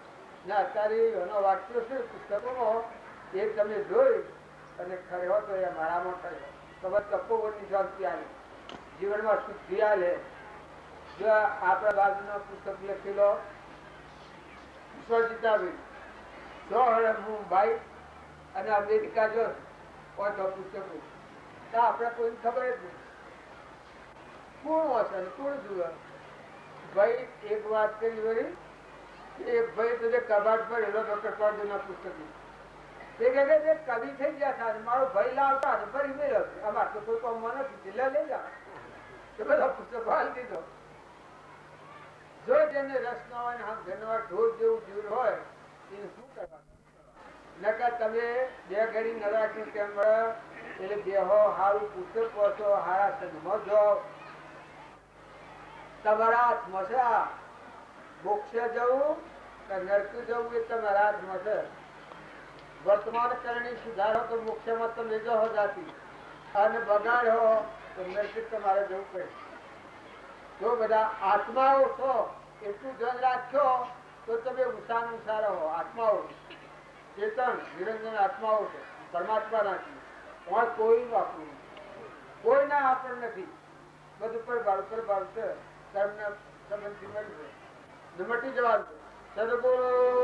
[SPEAKER 1] ને અત્યારે એનો વાક્યો છે પુસ્તકોમાં, એ તમે જોઈ અને ખરેખર તો એ મારામાં ખરેખર તમે તપોવનની શાંતિ આવે, જીવનમાં શુદ્ધિ આવે. જો આપણા બાજુના પુસ્તક લખેલો વિશ્વજીતાબેન જો હવે મુંબઈ અને અમેરિકા જો પુસ્તકો તો આપણે કોઈ ખબર જ નહીં કોણ હશે ને કોણ જુએ. ભાઈ એક વાત કરી વળી, એક ભાઈ તો જે કબાટ પર એનો ડોક્ટર પાડોના પુસ્તક એ કહે કે કવિ થઈ ગયા હતા, મારો ભાઈ લાવતા ફરી મેળવ અમારે તો કોઈ કામમાં નથી, જિલ્લા લઈ જા એ બધા પુસ્તકો હાલ દીધો. જો જેને રસ ના હોય ને આમ ધન્યવાદ ઢોર જેવું જીવ હોય એને શું કરવાનું. નકર તમે બે ઘડી ન રાખી કેમ એટલે બેહો સારું પુસ્તક વાંચો, સારા સંઘમાં જાઓ. તમારા હાથમાં છે. આ મોક્ષે જવું કે નરક જવું એ તમારા હાથમાં છે. વર્તમાન કરણી સુધારો તો મોક્ષમાં તમે જો જાતી અને બગાડો તો નરક તમારે જવું પડે. જો બધા આત્માઓ છો એટલું ધ્યાન રાખશો તો તમે ઉષાનું ઉષા રહો. આત્માઓ ચેતન નિરંજન આત્માઓ છે, પરમાત્મા નાખી કોઈ વાપરું કોઈ ના આપણ નથી. બધું પર બાળશે કર્મને સંબંધી મળશે નિમટી જવાનું. સદગુરુ